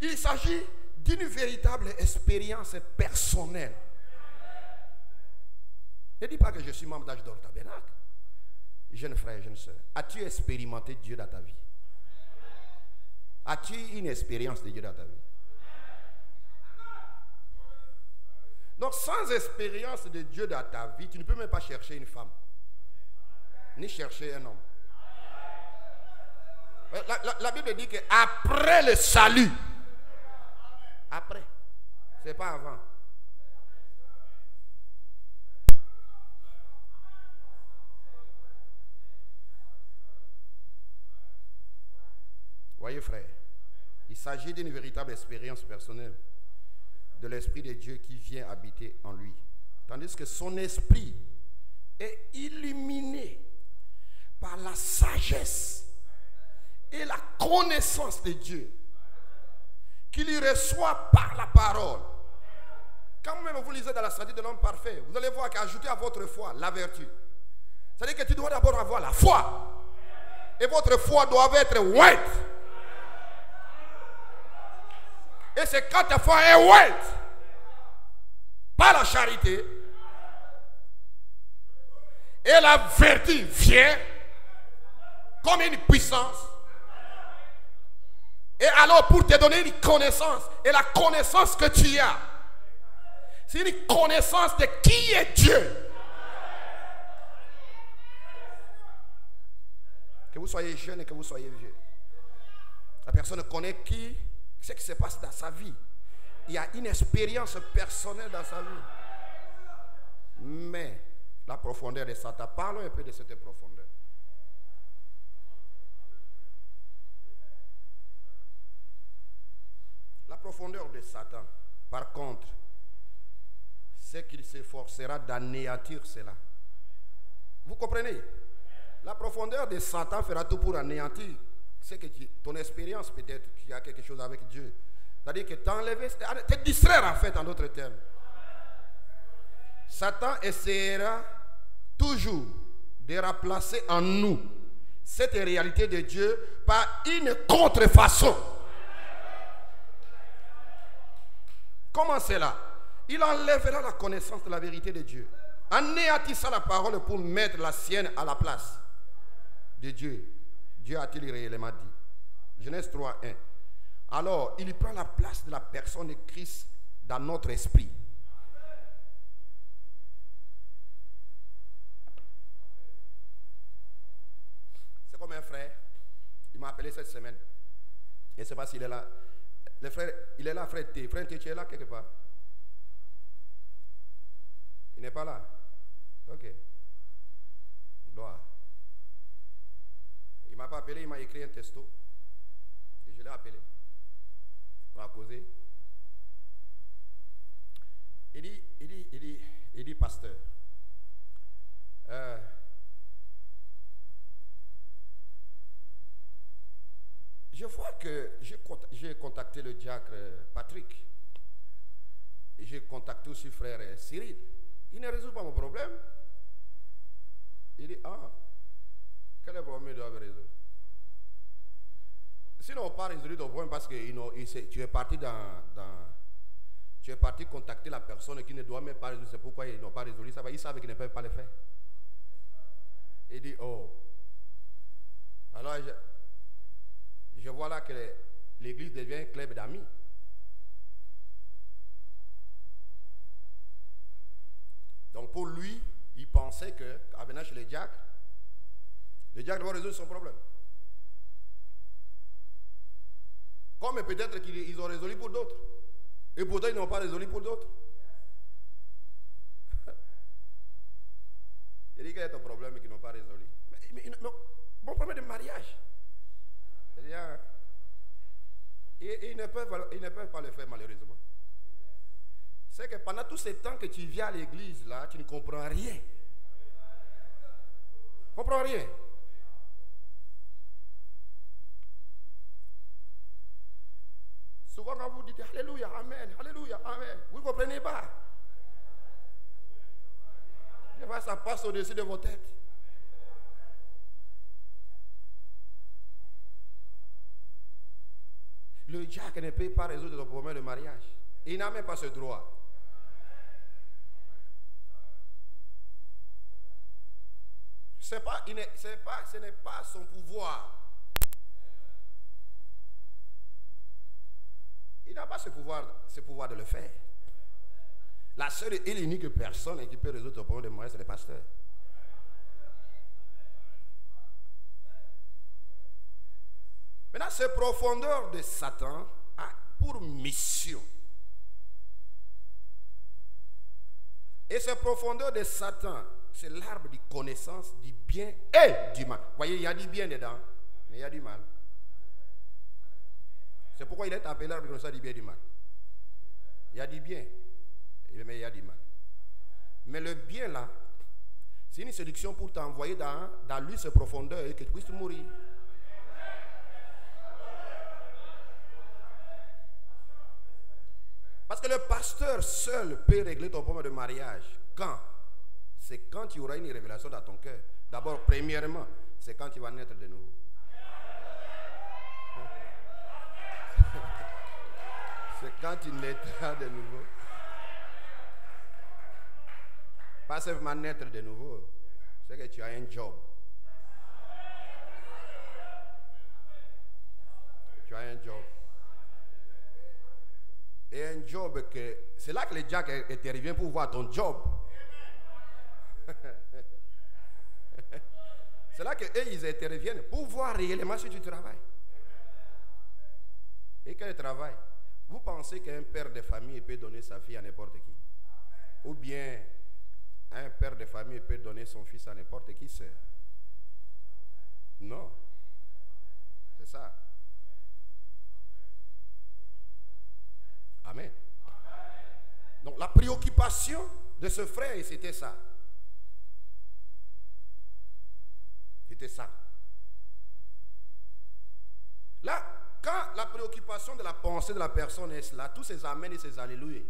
Speaker 1: il s'agit d'une véritable expérience personnelle. Ne dis pas que je suis membre d'âge d'or tabernacle. Jeune frère, jeune soeur, as-tu expérimenté Dieu dans ta vie? As-tu une expérience de Dieu dans ta vie? Donc sans expérience de Dieu dans ta vie, tu ne peux même pas chercher une femme, ni chercher un homme. La Bible dit qu'après le salut, après, c'est pas avant. Voyez frère, il s'agit d'une véritable expérience personnelle de l'Esprit de Dieu qui vient habiter en lui. Tandis que son esprit est illuminé par la sagesse et la connaissance de Dieu qu'il y reçoit par la parole. Quand même vous lisez dans la stratégie de l'homme parfait, vous allez voir qu'ajouter à votre foi la vertu. C'est-à-dire que tu dois d'abord avoir la foi. Et votre foi doit être ouette. Et c'est quand ta foi est ouette par la charité, et la vertu vient comme une puissance. Et alors pour te donner une connaissance, et la connaissance que tu as, c'est une connaissance de qui est Dieu. Que vous soyez jeune et que vous soyez vieux, la personne connaît ce qui se passe dans sa vie. Il y a une expérience personnelle dans sa vie. Mais la profondeur de Satan, parlons un peu de cette profondeur. La profondeur de Satan, par contre, c'est qu'il s'efforcera d'anéantir cela. Vous comprenez? La profondeur de Satan fera tout pour anéantir. C'est que ton expérience peut-être qu'il y a quelque chose avec Dieu. C'est-à-dire que t'enlever, te distraire en fait en d'autres termes. Satan essaiera toujours de remplacer en nous cette réalité de Dieu par une contrefaçon. Comment cela? Il enlèvera la connaissance de la vérité de Dieu, anéantissant la parole pour mettre la sienne à la place de Dieu. Dieu a-t-il réellement dit? Genèse 3:1. Alors, il prend la place de la personne de Christ dans notre esprit. C'est comme un frère. Il m'a appelé cette semaine. Je ne sais pas s'il est là. Le frère, il est là, frère T. Frère T, tu es là quelque part? Il n'est pas là? Ok. Gloire. Il ne m'a pas appelé, il m'a écrit un texto. Et je l'ai appelé. On a causé. Il dit, pasteur, je vois que j'ai contacté le diacre Patrick. Et j'ai contacté aussi frère Cyril. Il ne résout pas mon problème. Il dit, ah, quel est le problème il doit résoudre? Sinon, on n'a pas résolu ton problème parce que tu es parti tu es parti contacter la personne qui ne doit même pas résoudre. C'est pourquoi ils n'ont pas résolu ça. Ils savent qu'ils ne peuvent pas le faire. Il dit, oh. Alors, je vois là que l'église devient un club d'amis. Donc pour lui, il pensait qu'en venant chez le diacre doit résoudre son problème. Comme peut-être qu'ils ont résolu pour d'autres. Et pourtant, ils n'ont pas résolu pour d'autres. Il dit quel est ton problème qu'ils n'ont pas résolu? Mais mon problème de mariage. Ils ne peuvent pas le faire malheureusement. C'est que pendant tout ce temps que tu viens à l'église, là, tu ne comprends rien. Tu ne comprends rien. Souvent quand vous dites Alléluia, Amen, Alléluia, Amen, vous ne comprenez pas. Des fois, ça passe au-dessus de vos têtes. Le diacre ne peut pas résoudre ton problème de mariage. Il n'a même pas ce droit. Ce n'est pas son pouvoir. Il n'a pas ce pouvoir de le faire. La seule et l'unique personne qui peut résoudre ton problème de mariage, c'est le pasteur. Maintenant, ce profondeur de Satan a pour mission. Et ce profondeur de Satan, c'est l'arbre de connaissance du bien et du mal. Vous voyez, il y a du bien dedans, mais il y a du mal. C'est pourquoi il est appelé l'arbre de connaissance du bien et du mal. Il y a du bien, mais il y a du mal. Mais le bien là, c'est une séduction pour t'envoyer dans lui ce profondeur et que tu puisses mourir. Parce que le pasteur seul peut régler ton problème de mariage. Quand? C'est quand il y aura une révélation dans ton cœur. D'abord, premièrement, c'est quand tu vas naître de nouveau. C'est quand tu naîtras de nouveau. Pas seulement naître de nouveau, c'est que tu as un job. Tu as un job. Et un job que... C'est là que le diacre intervient pour voir ton job. C'est là qu'eux, ils interviennent pour voir réellement si tu travailles. Et quel travail? Vous pensez qu'un père de famille peut donner sa fille à n'importe qui? Ou bien un père de famille peut donner son fils à n'importe qui seul? Non. C'est ça. Amen. Donc la préoccupation de ce frère, c'était ça. C'était ça. Là, quand la préoccupation de la pensée de la personne est là, tous ces amens et ces alléluia,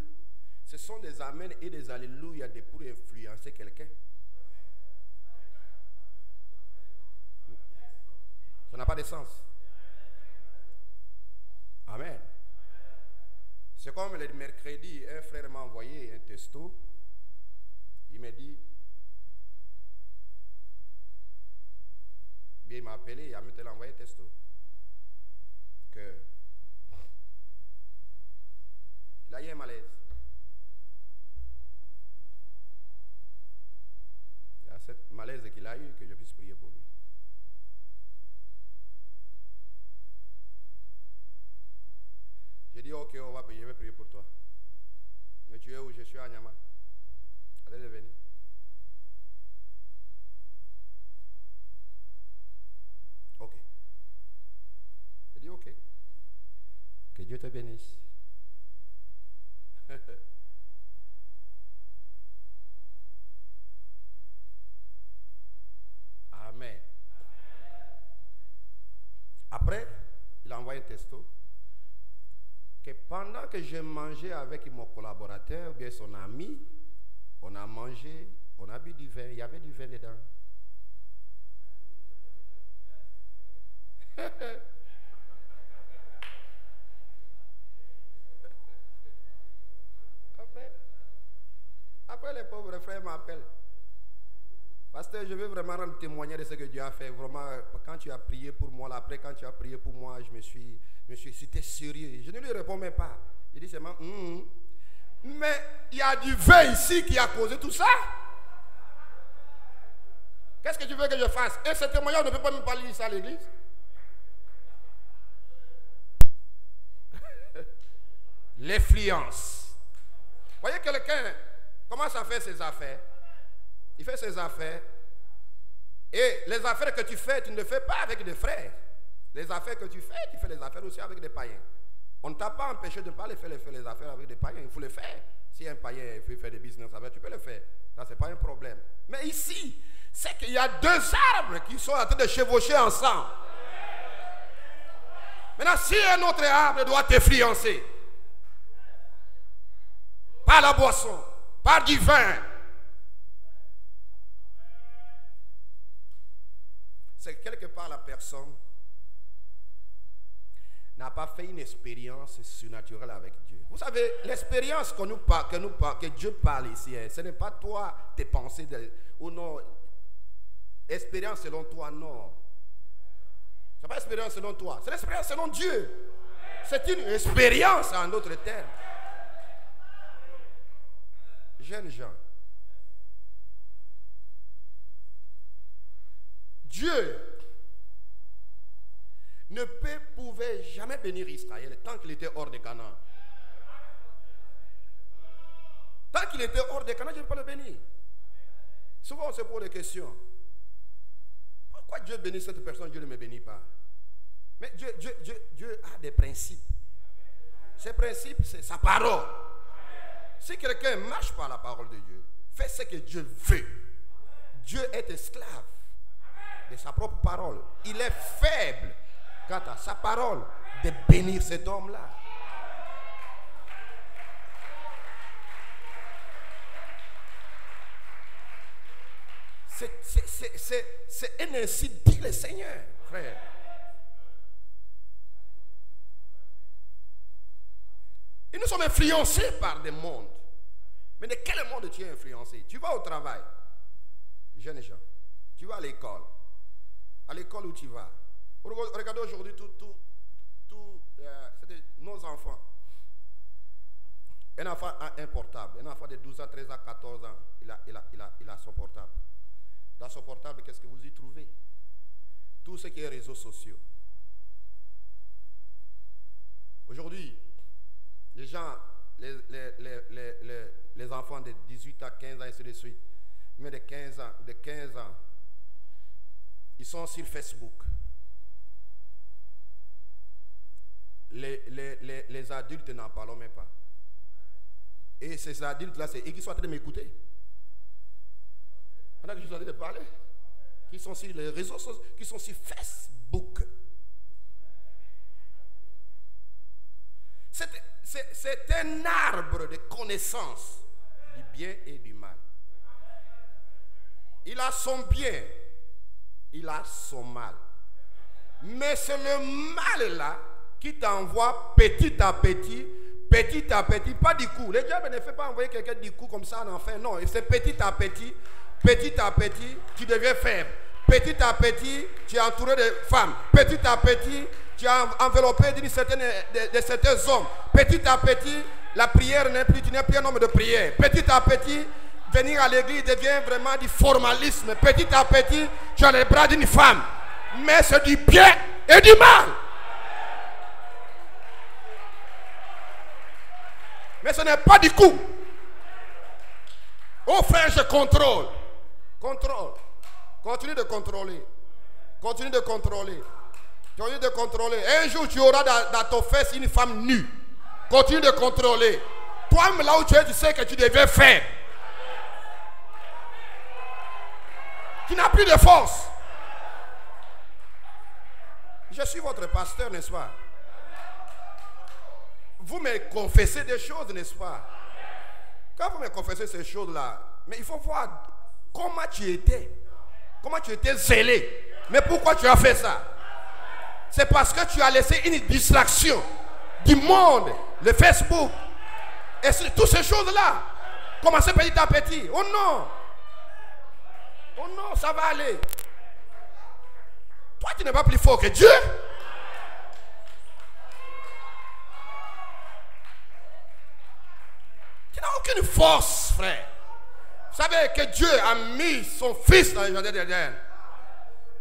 Speaker 1: ce sont des amens et des alléluia pour influencer quelqu'un. Ça n'a pas de sens. Amen. C'est comme le mercredi, un frère m'a envoyé un texto. Il m'a dit, bien il m'a appelé, il m'a envoyé un texto. Que Il a eu un malaise. Il y a cette malaise qu'il a eu, que je puisse prier pour lui. J'ai dit, ok, on va prier, je vais prier pour toi. Mais tu es où? Je suis à Nyama. Allez venir. Ok. J'ai dit, ok. Que Dieu te bénisse. Amen. Après, il a envoyé un texto que pendant que je mangeais avec mon collaborateur ou bien son ami, on a mangé, on a bu du vin, il y avait du vin dedans. Après les pauvres frères m'appellent. Pasteur, je veux vraiment rendre témoignage de ce que Dieu a fait. Vraiment, quand tu as prié pour moi, après quand tu as prié pour moi, c'était sérieux. Je ne lui réponds même pas. Je dis seulement, mais il y a du vin ici qui a causé tout ça. Qu'est-ce que tu veux que je fasse? Et ce témoignage, on ne peut pas me parler ça à l'église. L'influence. Voyez quelqu'un commence à faire ses affaires. Il fait ses affaires. Et les affaires que tu fais, tu ne les fais pas avec des frères. Les affaires que tu fais les affaires aussi avec des païens. On ne t'a pas empêché de ne pas faire les affaires avec des païens. Il faut le faire. Si un païen veut faire des business avec, tu peux le faire. Ça, ce n'est pas un problème. Mais ici, c'est qu'il y a deux arbres qui sont en train de chevaucher ensemble. Maintenant, si un autre arbre doit t'influencer, par la boisson, par du vin, c'est quelque part la personne n'a pas fait une expérience surnaturelle avec Dieu. Vous savez, l'expérience que Dieu parle ici, ce n'est pas toi, tes pensées, ou non, expérience selon toi, non. Ce n'est pas expérience selon toi, c'est l'expérience selon Dieu. C'est une expérience en d'autres termes. Jeunes gens, Dieu pouvait jamais bénir Israël tant qu'il était hors de Canaan. Tant qu'il était hors de Canaan, je ne peux pas le bénir. Souvent on se pose des questions. Pourquoi Dieu bénit cette personne, Dieu ne me bénit pas? Mais Dieu a des principes. Ces principes, c'est sa parole. Si quelqu'un marche par la parole de Dieu, fait ce que Dieu veut, Dieu est esclave de sa propre parole. Il est faible quant à sa parole de bénir cet homme-là. C'est un ainsi dit le Seigneur, frère. Et nous sommes influencés par des mondes. Mais de quel monde tu es influencé? Tu vas au travail, jeunes gens. Tu vas à l'école. À l'école où tu vas. Regardez aujourd'hui nos enfants. Un enfant a un portable. Un enfant de 12 ans, 13 ans, 14 ans. Il a son portable. Dans son portable, qu'est-ce que vous y trouvez? Tout ce qui est réseaux sociaux. Aujourd'hui, les gens, les enfants de 18 à 15 ans et ainsi de suite, mais de 15 ans, ils sont sur Facebook. Les adultes n'en parlent même pas. Et ces adultes-là, c'est eux qui sont en train de m'écouter. Pendant que je suis en train de parler, qui sont sur les réseaux sociaux, qui sont sur Facebook. C'est un arbre de connaissance du bien et du mal. Il a son bien, il a son mal. Mais c'est le mal là qui t'envoie petit à petit, pas du coup. Le diable ne fait pas envoyer quelqu'un du coup comme ça en enfer. Non, c'est petit à petit, tu deviens faible. Petit à petit, tu es entouré de femmes. Petit à petit, tu es enveloppé de certains hommes. Petit à petit, La prière n'est plus, tu n'es plus un homme de prière. Petit à petit, venir à l'église devient vraiment du formalisme. Petit à petit, tu as les bras d'une femme. Mais c'est du bien et du mal. Mais ce n'est pas du coup. Oh frère, je contrôle. Contrôle. Continue de contrôler. Continue de contrôler. Continue de contrôler. Un jour, tu auras dans ton fesse une femme nue. Continue de contrôler. Toi-même, là où tu es, tu sais que tu devais faire. Tu n'as plus de force. Je suis votre pasteur, n'est-ce pas? Vous me confessez des choses, n'est-ce pas? Quand vous me confessez ces choses-là, mais il faut voir comment tu étais. Comment tu étais zélé. Mais pourquoi tu as fait ça? C'est parce que tu as laissé une distraction du monde, le Facebook, et toutes ces choses-là. Commencez petit à petit. Oh non! Oh non, ça va aller. Toi, tu n'es pas plus fort que Dieu. Tu n'as aucune force, frère. Vous savez que Dieu a mis son fils dans le jardin d'Éden.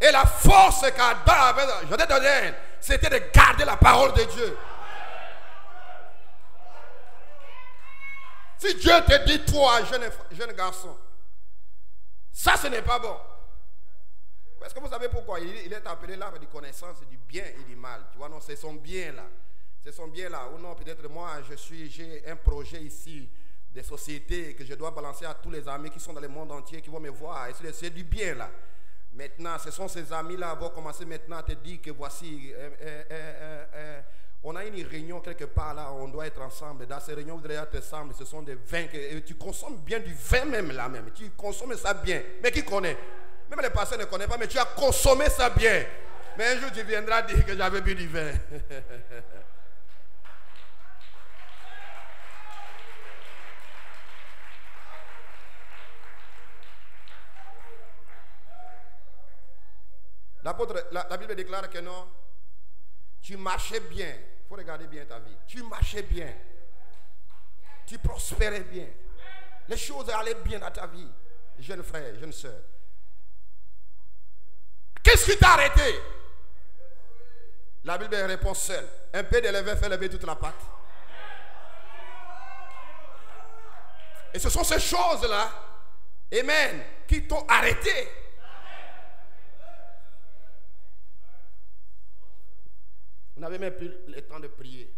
Speaker 1: Et la force qu'Adam avait dans le jardin d'Éden, c'était de garder la parole de Dieu. Si Dieu te dit, toi, jeune garçon, ça, ce n'est pas bon. Est-ce que vous savez pourquoi? Il est appelé l'arbre de connaissance du bien et du mal. Tu vois, non, c'est son bien là. C'est son bien là. Ou non, peut-être moi, j'ai un projet ici, des sociétés que je dois balancer à tous les amis qui sont dans le monde entier, qui vont me voir. C'est du bien là. Maintenant, ce sont ces amis-là qui vont commencer maintenant à te dire que voici, on a une réunion quelque part là, on doit être ensemble. Dans ces réunions, vous devez être ensemble. Ce sont des vins, et tu consommes bien du vin même là même. Tu consommes ça bien. Mais qui connaît? Même les pasteurs ne connaissent pas, mais tu as consommé ça bien. Mais un jour, tu viendras dire que j'avais bu du vin. La Bible déclare que non, tu marchais bien. Il faut regarder bien ta vie. Tu marchais bien. Tu prospérais bien. Les choses allaient bien dans ta vie. Jeune frère, jeune soeur. Qu'est-ce qui t'a arrêté? La Bible répond seule. Un peu de levain fait lever toute la pâte. Et ce sont ces choses-là, amen, qui t'ont arrêté. Vous n'avez même plus le temps de prier.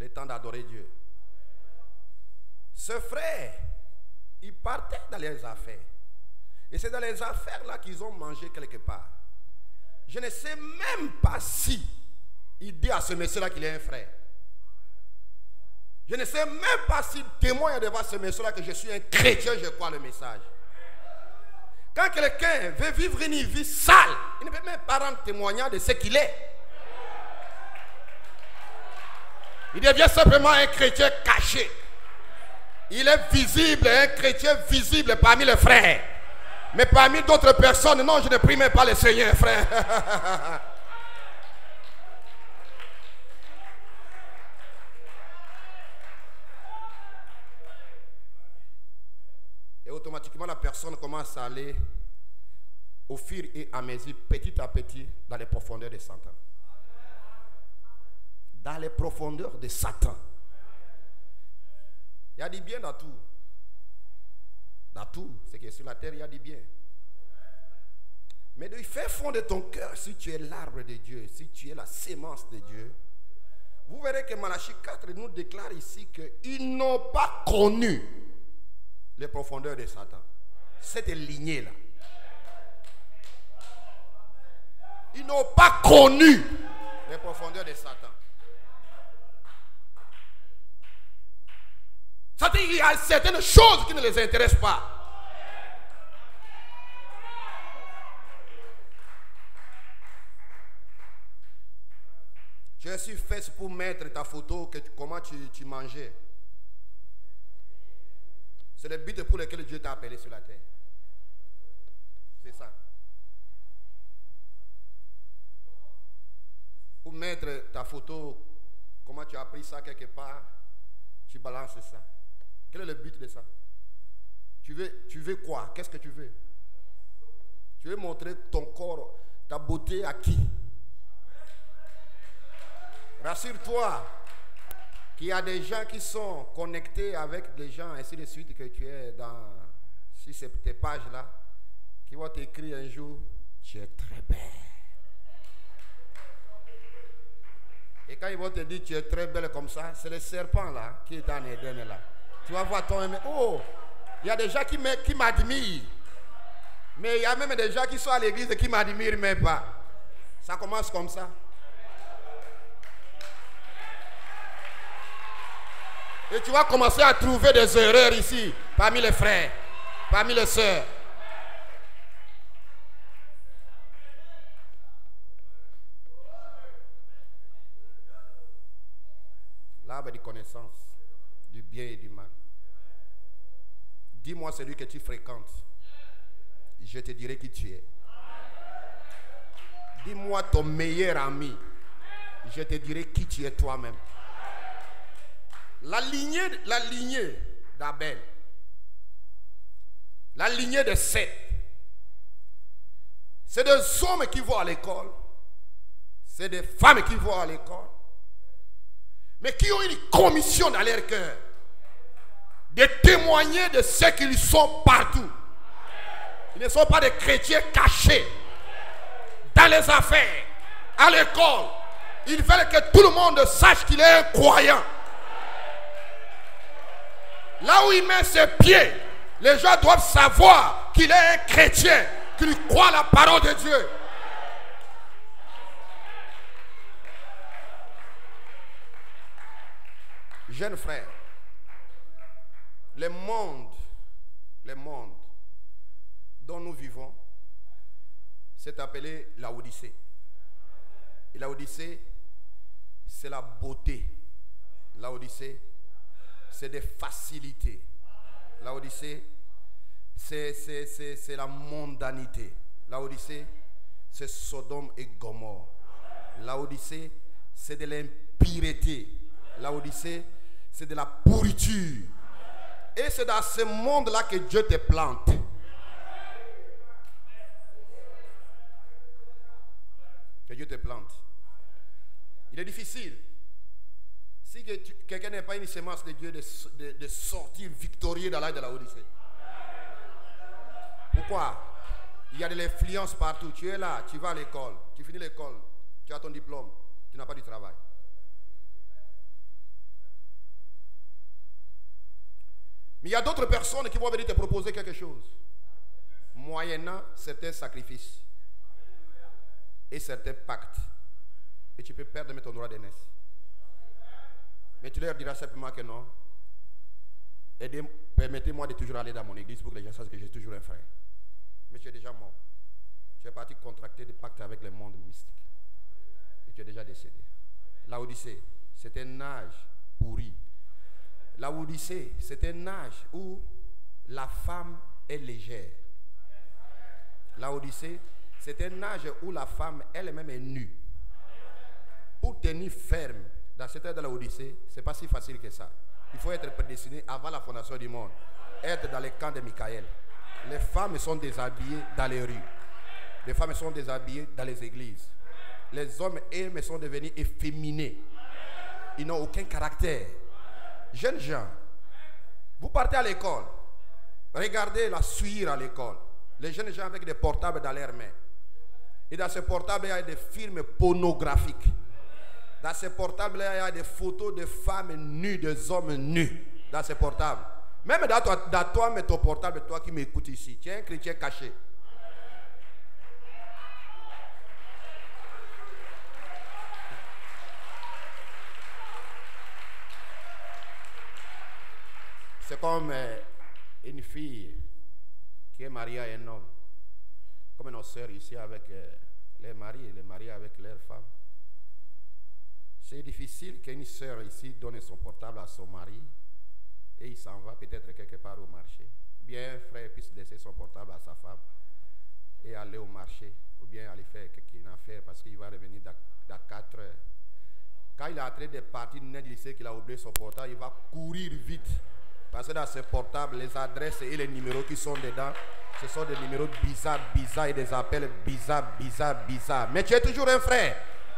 Speaker 1: Le temps d'adorer Dieu. Ce frère, il partait dans les affaires. Et c'est dans les affaires là qu'ils ont mangé quelque part. Je ne sais même pas si il dit à ce monsieur-là qu'il est un frère. Je ne sais même pas s'il témoigne devant ce monsieur-là que je suis un chrétien, je crois le message. Quand quelqu'un veut vivre une vie sale, il ne peut même pas rendre témoignage de ce qu'il est. Il devient simplement un chrétien caché. Il est visible, un chrétien visible parmi les frères. Mais parmi d'autres personnes, non, je ne prie même pas le Seigneur, frère. Et automatiquement, la personne commence à aller au fur et à mesure, petit à petit, dans les profondeurs de Satan. Dans les profondeurs de Satan. Il y a du bien dans tout. Dans tout, c'est que sur la terre, il y a du bien. Mais du fin fond de ton cœur, si tu es l'arbre de Dieu, si tu es la sémence de Dieu, vous verrez que Malachie 4 nous déclare ici qu'ils n'ont pas connu les profondeurs de Satan. Cette lignée-là. Ils n'ont pas connu les profondeurs de Satan. C'est-à-dire qu'il y a certaines choses qui ne les intéressent pas. Je suis fait pour mettre ta photo, comment tu mangeais. C'est le but pour lequel Dieu t'a appelé sur la terre. C'est ça. Pour mettre ta photo Comment tu as appris ça quelque part? Tu balances ça. Quel est le but de ça? Tu veux quoi? Qu'est-ce que tu veux? Tu veux montrer ton corps, ta beauté à qui? Rassure-toi qu'il y a des gens qui sont connectés avec des gens, ainsi de suite, que tu es dans, si c'est tes pages là, qui vont t'écrire un jour, tu es très belle. Et quand ils vont te dire tu es très belle comme ça, c'est le serpent là qui est en Éden là. Tu vas voir ton... Oh, il y a des gens qui m'admirent. Mais il y a même des gens qui sont à l'église et qui ne m'admirent même pas. Ça commence comme ça. Et tu vas commencer à trouver des erreurs ici, parmi les frères, parmi les sœurs. L'arbre de connaissance du bien et du mal. Dis-moi celui que tu fréquentes. Je te dirai qui tu es. Dis-moi ton meilleur ami. Je te dirai qui tu es toi-même. La lignée d'Abel, la lignée de Seth, c'est des hommes qui vont à l'école, c'est des femmes qui vont à l'école, mais qui ont une commission dans leur cœur de témoigner de ce qu'ils sont partout. Ils ne sont pas des chrétiens cachés dans les affaires, à l'école. Ils veulent que tout le monde sache qu'il est un croyant. Là où il met ses pieds, les gens doivent savoir qu'il est un chrétien, qu'il croit la parole de Dieu. Jeunes frères, le monde dont nous vivons s'est appelé la Odyssée. Et la Odyssée, c'est la beauté. La Odyssée, c'est des facilités. La Odyssée, c'est la mondanité. La Odyssée, c'est Sodome et Gomorrhe. La Odyssée, c'est de l'impureté. La Odyssée, c'est de la pourriture. Et c'est dans ce monde-là que Dieu te plante. Que Dieu te plante. Il est difficile. Si quelqu'un n'est pas une semence de Dieu, de sortir victorieux dans l'âge de la Odyssée. Pourquoi? Il y a de l'influence partout. Tu es là, tu vas à l'école, tu finis l'école, tu as ton diplôme, tu n'as pas du travail. Mais il y a d'autres personnes qui vont venir te proposer quelque chose, moyennant certains sacrifices et certains pactes. Et tu peux perdre ton droit d'aînesse. Mais tu leur diras simplement que non. Permettez-moi de toujours aller dans mon église pour que les gens sachent que j'ai toujours un frère. Mais tu es déjà mort. Tu es parti contracter des pactes avec le monde mystique. Et tu es déjà décédé. La Odyssée, c'est un âge pourri. La Odyssée, c'est un âge où la femme est légère. La Odyssée, c'est un âge où la femme elle-même est nue. Pour tenir ferme dans cette ère de la Odyssée, ce n'est pas si facile que ça. Il faut être prédestiné avant la fondation du monde. Être dans les camps de Michael. Les femmes sont déshabillées dans les rues. Les femmes sont déshabillées dans les églises. Les hommes, eux, sont devenus efféminés. Ils n'ont aucun caractère. Jeunes gens, vous partez à l'école. Regardez la suire à l'école. Les jeunes gens avec des portables dans leurs mains. Et dans ces portables, il y a des films pornographiques. Dans ces portables-là, il y a des photos de femmes nues, des hommes nus. Dans ces portables. Même dans toi, mais ton portable, toi qui m'écoutes ici, tu es un chrétien caché. C'est comme une fille qui est mariée à un homme. Comme nos sœurs ici avec les maris avec leurs femmes. C'est difficile qu'une sœur ici donne son portable à son mari et il s'en va peut-être quelque part au marché. Ou bien un frère puisse laisser son portable à sa femme et aller au marché. Ou bien aller faire quelque affaire parce qu'il va revenir dans 4 heures. Quand il est en train de partir net du lycée, qu'il a oublié son portable, il va courir vite. Parce que dans ce portable, les adresses et les numéros qui sont dedans, ce sont des numéros bizarres et des appels bizarres. Mais tu es toujours un frère.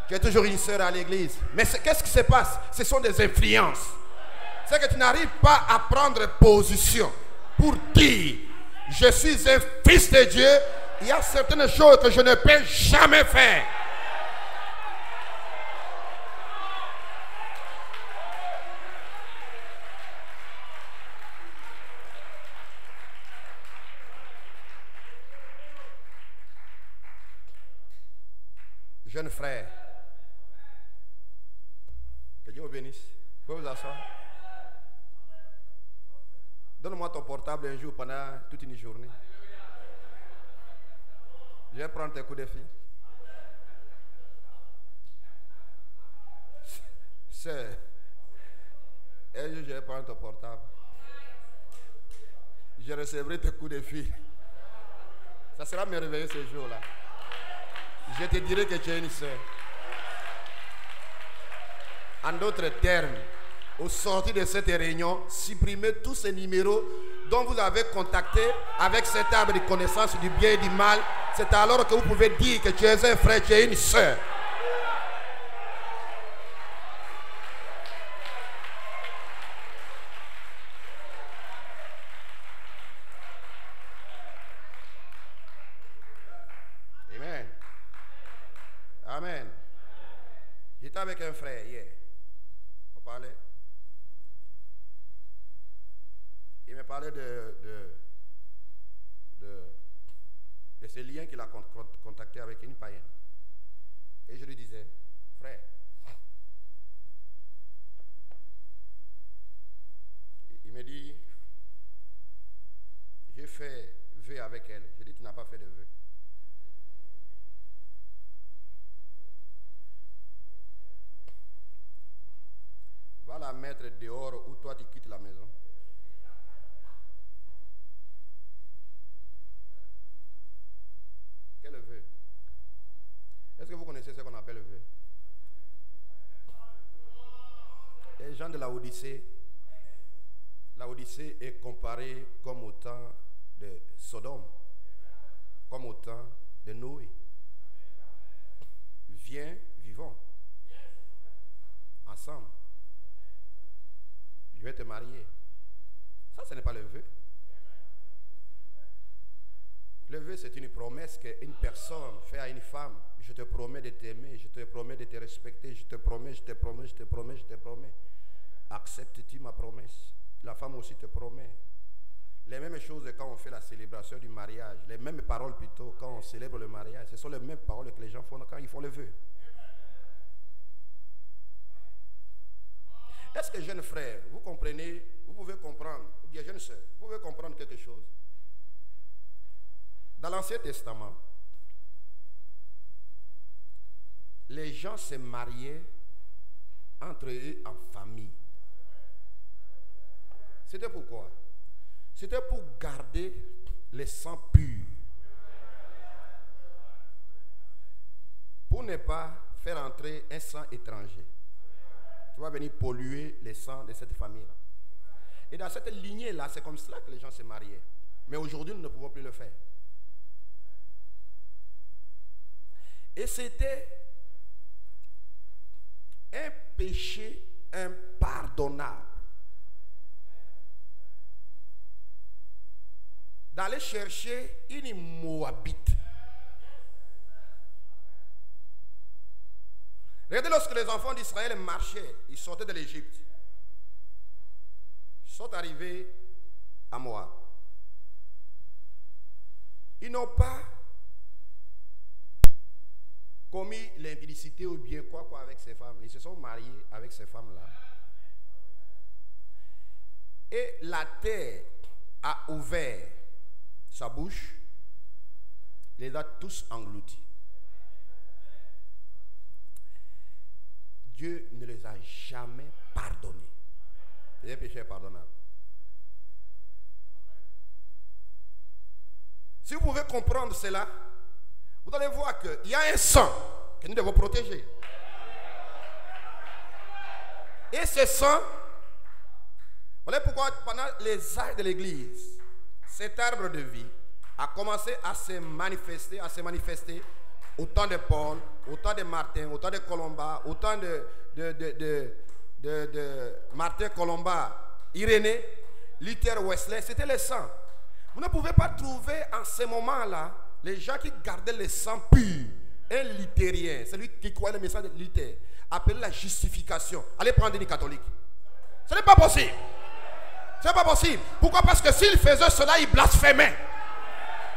Speaker 1: Tu es toujours une sœur à l'église. Mais qu'est-ce qui se passe? Ce sont des influences. C'est que tu n'arrives pas à prendre position pour dire, je suis un fils de Dieu. Il y a certaines choses que je ne peux jamais faire. Jeune frère, que Dieu vous bénisse. Vous pouvez vous asseoir. Donne-moi ton portable un jour pendant toute une journée. Je vais prendre tes coups de fil. Sœur, un jour je vais prendre ton portable. Je recevrai tes coups de fil. Ça sera merveilleux ce jour-là. Je te dirai que tu es une sœur. En d'autres termes, au sortir de cette réunion, supprimez tous ces numéros dont vous avez contacté avec cet arbre de connaissance du bien et du mal. C'est alors que vous pouvez dire que tu es un frère, tu es une sœur. Amen. Amen. J'étais avec un frère hier. On parlait. Il me parlait de ces liens qu'il a contactés avec une païenne. Et je lui disais, frère, il me dit, j'ai fait vœu avec elle. Je dis, tu n'as pas fait de vœu. Va la mettre dehors ou toi tu quittes la maison. Quel vœu? Est-ce que vous connaissez ce qu'on appelle le vœu? Les gens de la Odyssée est comparée comme au temps de Sodome, comme au temps de Noé. Viens, vivons ensemble. Je vais te marier. Ça, ce n'est pas le vœu. Le vœu, c'est une promesse qu'une personne fait à une femme. Je te promets de t'aimer, je te promets de te respecter, je te promets. Acceptes-tu ma promesse? La femme aussi te promet. Les mêmes choses quand on fait la célébration du mariage, les mêmes paroles plutôt quand on célèbre le mariage, ce sont les mêmes paroles que les gens font quand ils font le vœu. Est-ce que jeune frère, vous comprenez, vous pouvez comprendre, ou bien jeune sœur, vous pouvez comprendre quelque chose? Dans l'Ancien Testament, les gens se mariaient entre eux en famille. C'était pourquoi? C'était pour garder le sang pur. Pour ne pas faire entrer un sang étranger. Tu vas venir polluer le sang de cette famille-là. Et dans cette lignée-là, c'est comme cela que les gens se mariaient. Mais aujourd'hui, nous ne pouvons plus le faire. Et c'était un péché impardonnable d'aller chercher une Moabite. Regardez, lorsque les enfants d'Israël marchaient, ils sortaient de l'Égypte. Ils sont arrivés à Moab. Ils n'ont pas commis l'impudicité ou bien quoi avec ces femmes. Ils se sont mariés avec ces femmes-là. Et la terre a ouvert sa bouche, les a tous engloutis. Dieu ne les a jamais pardonnés. C'est un péché pardonnable. Si vous pouvez comprendre cela, vous allez voir qu'il y a un sang que nous devons protéger. Et ce sang, voilà pourquoi pendant les âges de l'Église, cet arbre de vie a commencé à se manifester au temps de Paul, au temps de Martin, au temps de Colomba, au temps de Martin, Colomba, Irénée, Luther, Wesley. C'était le sang. Vous ne pouvez pas trouver en ce moment-là les gens qui gardaient le sang pur. Un luthérien, celui qui croyait le message de Luther, appelé la justification. Allez prendre une catholique. Ce n'est pas possible. Ce n'est pas possible. Pourquoi? Parce que s'il faisait cela, il blasphémait.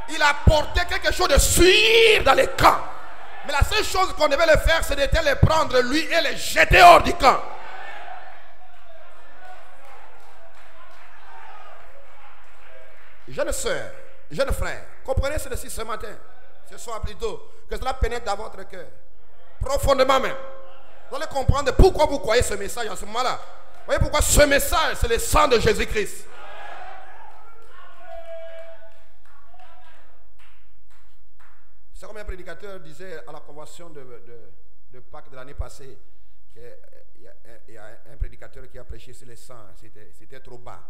Speaker 1: Il apportait quelque chose de sûr dans les camps. Mais la seule chose qu'on devait le faire, c'était de le prendre lui et le jeter hors du camp. Jeune soeur, jeune frère, comprenez ceci ce matin, ce soir plutôt, que cela pénètre dans votre cœur, profondément même. Vous allez comprendre pourquoi vous croyez ce message en ce moment-là. Vous voyez pourquoi ce message, c'est le sang de Jésus-Christ. C'est comme un prédicateur disait à la convention de Pâques de l'année passée, qu'il y a un prédicateur qui a prêché sur le sang, c'était trop bas.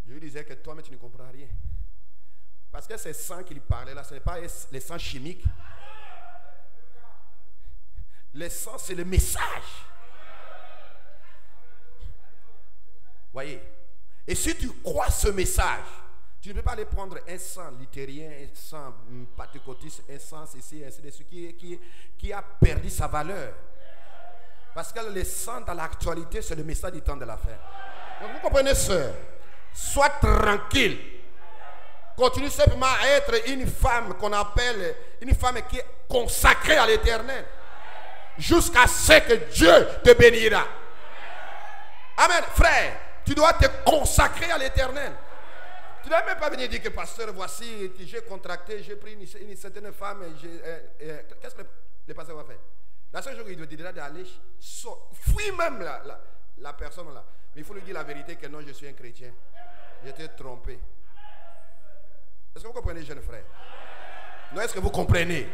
Speaker 1: Je lui disais que toi, mais tu ne comprends rien. Parce que ce sang qu'il parlait là, ce n'est pas le sang chimique. Le sang, c'est le message. Voyez. Et si tu crois ce message, tu ne peux pas aller prendre un sang luthérien, un sang pentecôtiste, un sang ceci, ainsi de suite, qui a perdu sa valeur. Parce que le sang dans l'actualité, c'est le message du temps de la fin. Donc vous comprenez, sœur? Sois tranquille. Continue simplement à être une femme qu'on appelle une femme qui est consacrée à l'Éternel. Jusqu'à ce que Dieu te bénira. Amen. Frère, tu dois te consacrer à l'Éternel. Tu ne dois même pas venir dire que pasteur, voici, j'ai contracté, j'ai pris une certaine femme. Qu'est-ce que le pasteur va faire? La seule chose qu'il te dira d'aller, fuis même la personne là. Mais il faut lui dire la vérité que non, je suis un chrétien. J'étais trompé. Est-ce que vous comprenez, jeune frère? Non, est-ce que vous comprenez?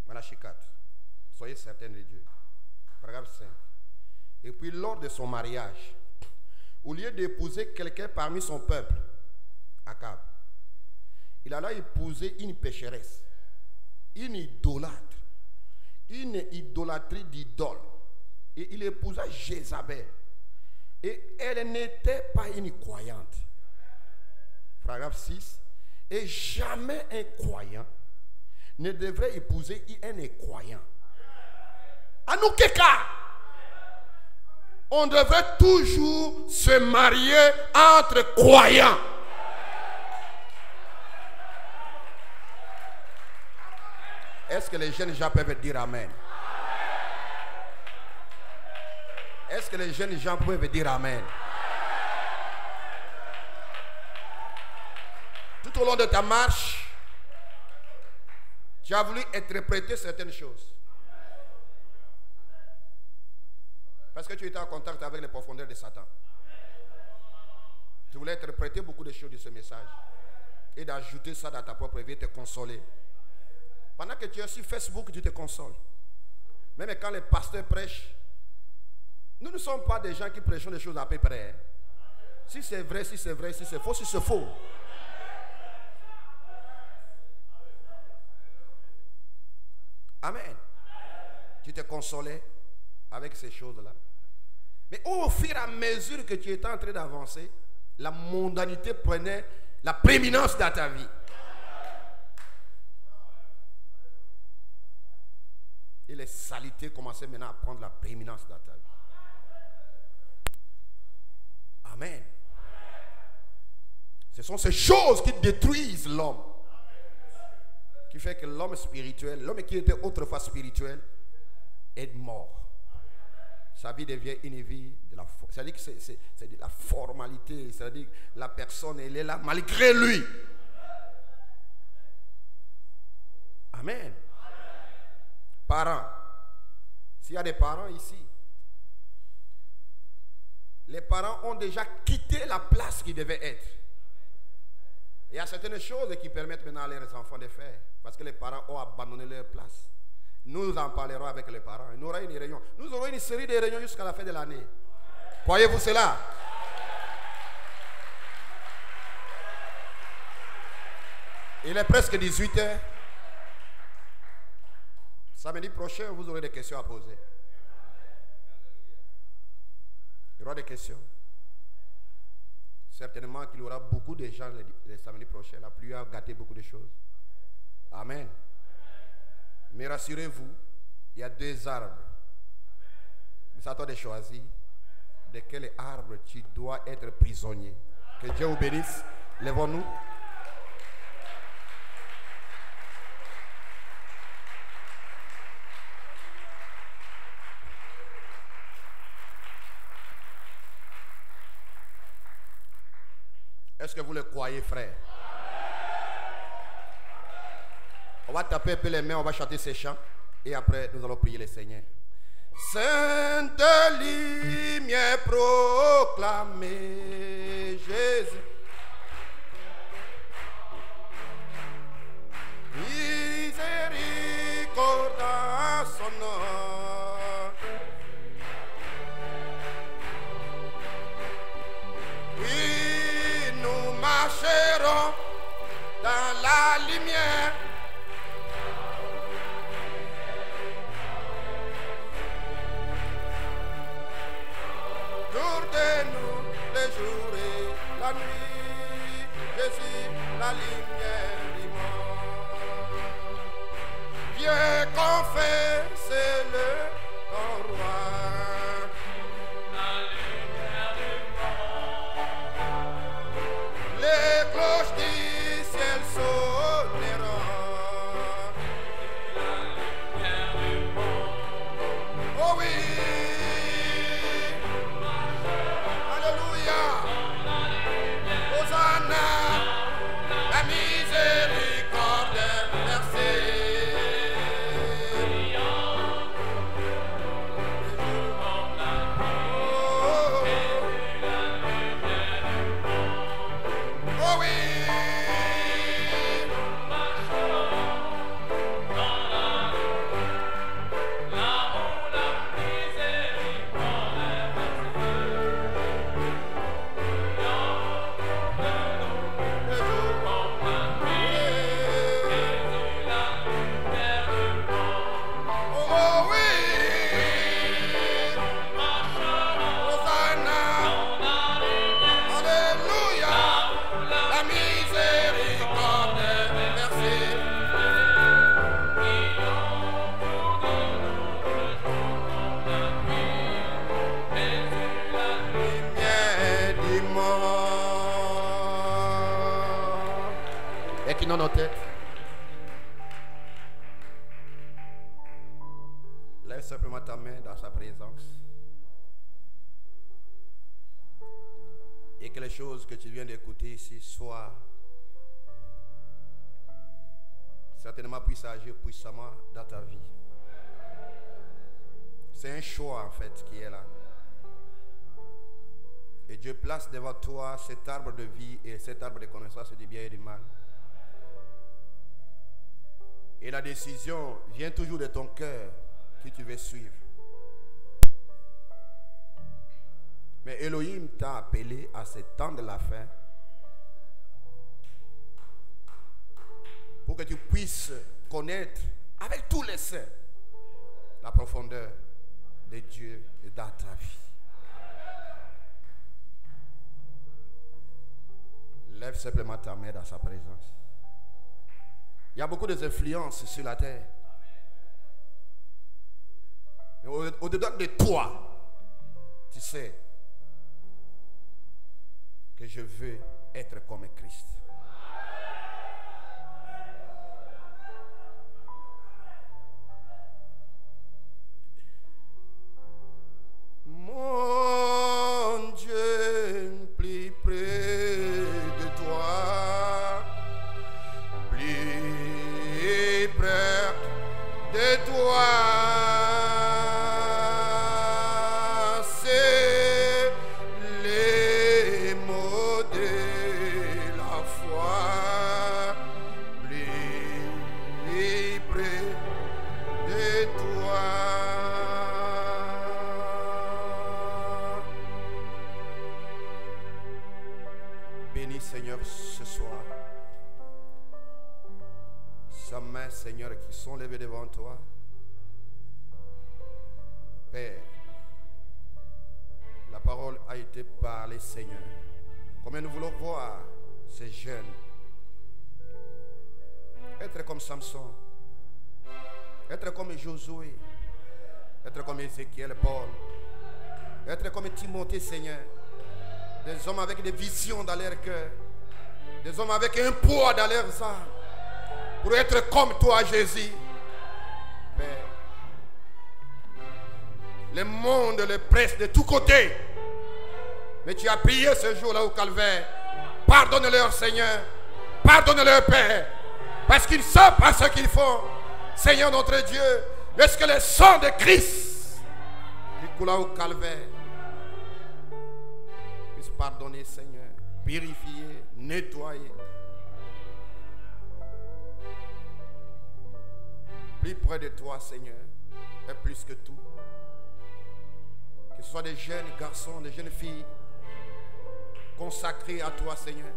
Speaker 1: Malachie 4. Soyez certains de Dieu. Paragraphe 5. Et puis lors de son mariage, au lieu d'épouser quelqu'un parmi son peuple, Akab, il alla épouser une pécheresse, une idolâtre, une idolâtrie d'idole. Et il épousa Jézabel. Et elle n'était pas une croyante. Paragraphe 6. Et jamais un croyant ne devrait épouser un incroyant. À nous, Keka, on devrait toujours se marier entre croyants. Est-ce que les jeunes gens peuvent dire Amen? Est-ce que les jeunes gens peuvent dire Amen? Tout au long de ta marche, tu as voulu interpréter certaines choses. Parce que tu étais en contact avec les profondeurs de Satan. Tu voulais interpréter beaucoup de choses de ce message. Et d'ajouter ça dans ta propre vie, te consoler. Pendant que tu es sur Facebook, tu te consoles. Même quand les pasteurs prêchent, nous ne sommes pas des gens qui prêchent des choses à peu près. Si c'est vrai, si c'est vrai, si c'est faux, si c'est faux. Amen. Tu te consolais avec ces choses-là. Mais au fur et à mesure que tu étais en train d'avancer, la mondanité prenait la prééminence dans ta vie. Et les saletés commençaient maintenant à prendre la prééminence dans ta vie. Amen. Ce sont ces choses qui détruisent l'homme. Qui fait que l'homme spirituel, l'homme qui était autrefois spirituel, est mort. Sa vie devient une vie de la force. C'est-à-dire que c'est de la formalité. C'est-à-dire que la personne, elle est là malgré lui. Amen. Parents. S'il y a des parents ici, les parents ont déjà quitté la place qu'ils devaient être. Il y a certaines choses qui permettent maintenant les enfants de faire. Parce que les parents ont abandonné leur place. Nous en parlerons avec les parents. Nous aurons une réunion. Nous aurons une série de réunions jusqu'à la fin de l'année. Croyez-vous cela? Il est presque 18 h. Samedi prochain, vous aurez des questions à poser. Il y aura des questions. Certainement qu'il y aura beaucoup de gens les samedis prochains. La pluie a gâté beaucoup de choses. Amen. Mais rassurez-vous, il y a 2 arbres. Mais c'est à toi de choisir de quel arbre tu dois être prisonnier. Que Dieu vous bénisse. Lèvons-nous. Est-ce que vous le croyez, frère? On va taper un peu les mains, on va chanter ces chants. Et après, nous allons prier le Seigneur. Sainte lumière proclamée, Jésus. Miséricorde à son nom. Oui, nous marcherons dans la lumière. Jour de nous, le jour et la nuit, Jésus, la lumière du monde. Viens confesser-le, ton roi. La lumière du monde. Les cloches du ciel sonneront. La lumière du monde. Oh oui. La miséricorde versée. Oh oui. Inclinons nos têtes. Lève simplement ta main dans sa présence. Et que les choses que tu viens d'écouter ici soient certainement puissent agir puissamment dans ta vie. C'est un choix en fait qui est là. Et Dieu place devant toi cet arbre de vie et cet arbre de connaissance du bien et du mal. Et la décision vient toujours de ton cœur qui tu veux suivre. Mais Elohim t'a appelé à ce temps de la fin pour que tu puisses connaître avec tous les saints la profondeur de Dieu dans ta vie. Lève simplement ta main dans sa présence. Il y a beaucoup d'influences sur la terre. Mais au-dedans de toi, tu sais que je veux être comme Christ. Mon Dieu, plus près de toi, plus près de toi, c'est les mots de la foi. devant toi. Père, la parole a été parlée, Seigneur. Combien nous voulons voir ces jeunes être comme Samson, être comme Josué, être comme Ézéchiel, Paul, être comme Timothée, Seigneur. Des hommes avec des visions dans leur cœur, des hommes avec un poids dans leurs âmes, pour être comme toi, Jésus. Père, le monde le presse de tous côtés, mais tu as prié ce jour-là au Calvaire. Pardonne-leur, Seigneur, pardonne-leur, Père, parce qu'ils ne savent pas ce qu'ils font. Seigneur notre Dieu, laisse que le sang de Christ qui coula au Calvaire puisse pardonner, Seigneur, purifier, nettoyer. Plus près de toi, Seigneur, est plus que tout. Que ce soit des jeunes garçons, des jeunes filles consacrés à toi, Seigneur,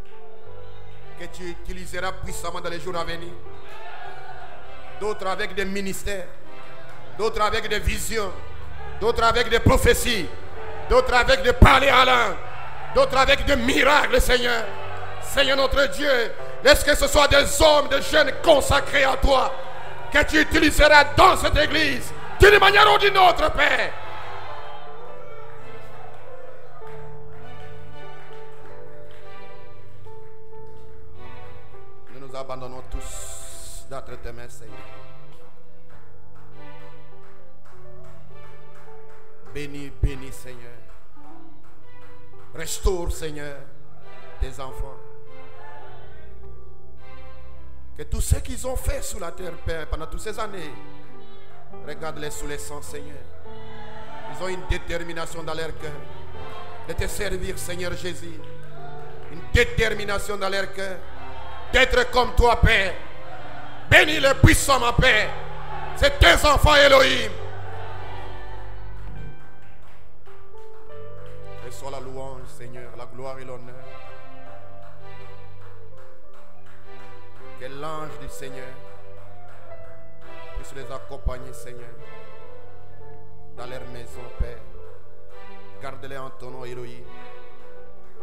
Speaker 1: que tu utiliseras puissamment dans les jours à venir. D'autres avec des ministères, d'autres avec des visions, d'autres avec des prophéties, d'autres avec des parler à langue, d'autres avec des miracles, Seigneur. Seigneur notre Dieu, laisse que ce soit des hommes, des jeunes consacrés à toi, que tu utiliseras dans cette église, d'une manière ou d'une autre, Père. Nous nous abandonnons tous d'entre tes mains, Seigneur. Bénis, bénis, Seigneur. Restaure, Seigneur, tes enfants. Que tout ce qu'ils ont fait sur la terre, Père, pendant toutes ces années, regarde-les sous les sangs, Seigneur. Ils ont une détermination dans leur cœur de te servir, Seigneur Jésus. Une détermination dans leur cœur d'être comme toi, Père. Bénis le puissant, ma Père. C'est tes enfants, Elohim. Reçois la louange, Seigneur, la gloire et l'honneur. Que l'ange du Seigneur puisse les accompagner, Seigneur, dans leur maison, Père. Garde-les en ton nom, Elohim.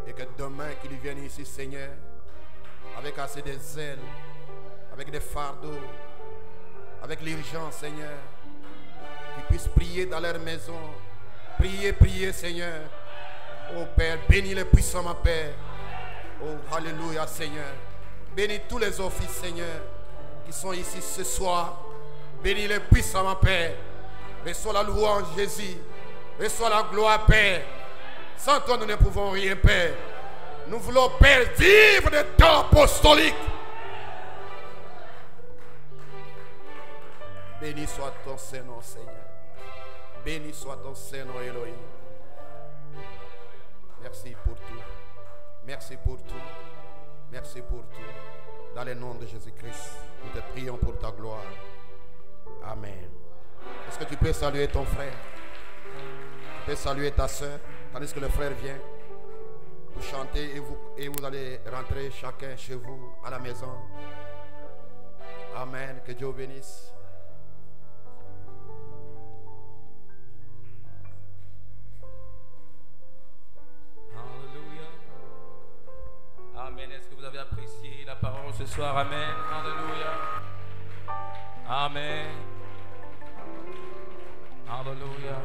Speaker 1: Et que demain qu'ils viennent ici, Seigneur, avec assez de zèle, avec des fardeaux, avec l'urgence, Seigneur, qu'ils puissent prier dans leur maison. Prier, prier, Seigneur. Oh Père, bénis les puissants, ma Père. Oh, alléluia, Seigneur. Bénis tous les offices, Seigneur, qui sont ici ce soir. Bénis les puissants, ma Père. Reçois la louange, Jésus. Reçois la gloire, Père. Sans toi, nous ne pouvons rien, Père. Nous voulons, Père, vivre des temps apostoliques. Béni soit ton Saint-Nom, Seigneur. Béni soit ton Saint-Nom, Elohim. Merci pour tout. Merci pour tout. Merci pour tout. Dans le nom de Jésus-Christ, nous te prions pour ta gloire. Amen. Est-ce que tu peux saluer ton frère? Tu peux saluer ta soeur, tandis que le frère vient. Vous chantez et vous allez rentrer chacun chez vous à la maison. Amen. Que Dieu vous bénisse.
Speaker 3: Amen. Est-ce que vous avez apprécié la parole ce soir? Amen. Alléluia. Amen. Alléluia.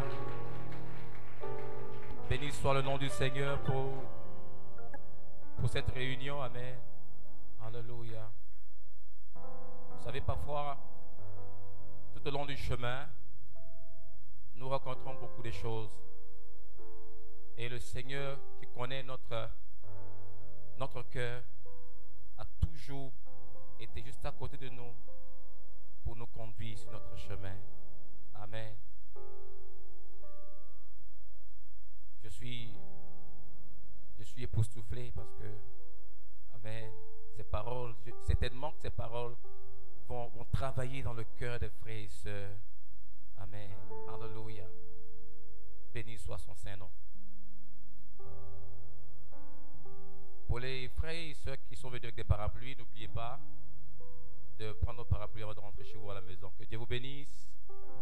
Speaker 3: Béni soit le nom du Seigneur pour cette réunion. Amen. Alléluia. Vous savez, parfois, tout au long du chemin, nous rencontrons beaucoup de choses. Et le Seigneur qui connaît notre cœur a toujours été juste à côté de nous pour nous conduire sur notre chemin. Amen. Je suis époustouflé parce que, amen, ces paroles, certainement que ces paroles vont travailler dans le cœur des frères et sœurs. Amen. Alléluia. Béni soit son Saint-Nom. Pour les frères et sœurs qui sont venus avec des parapluies, n'oubliez pas, de prendre votre parapluie avant de rentrer chez vous à la maison. Que Dieu vous bénisse.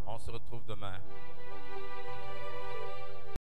Speaker 3: On se retrouve demain.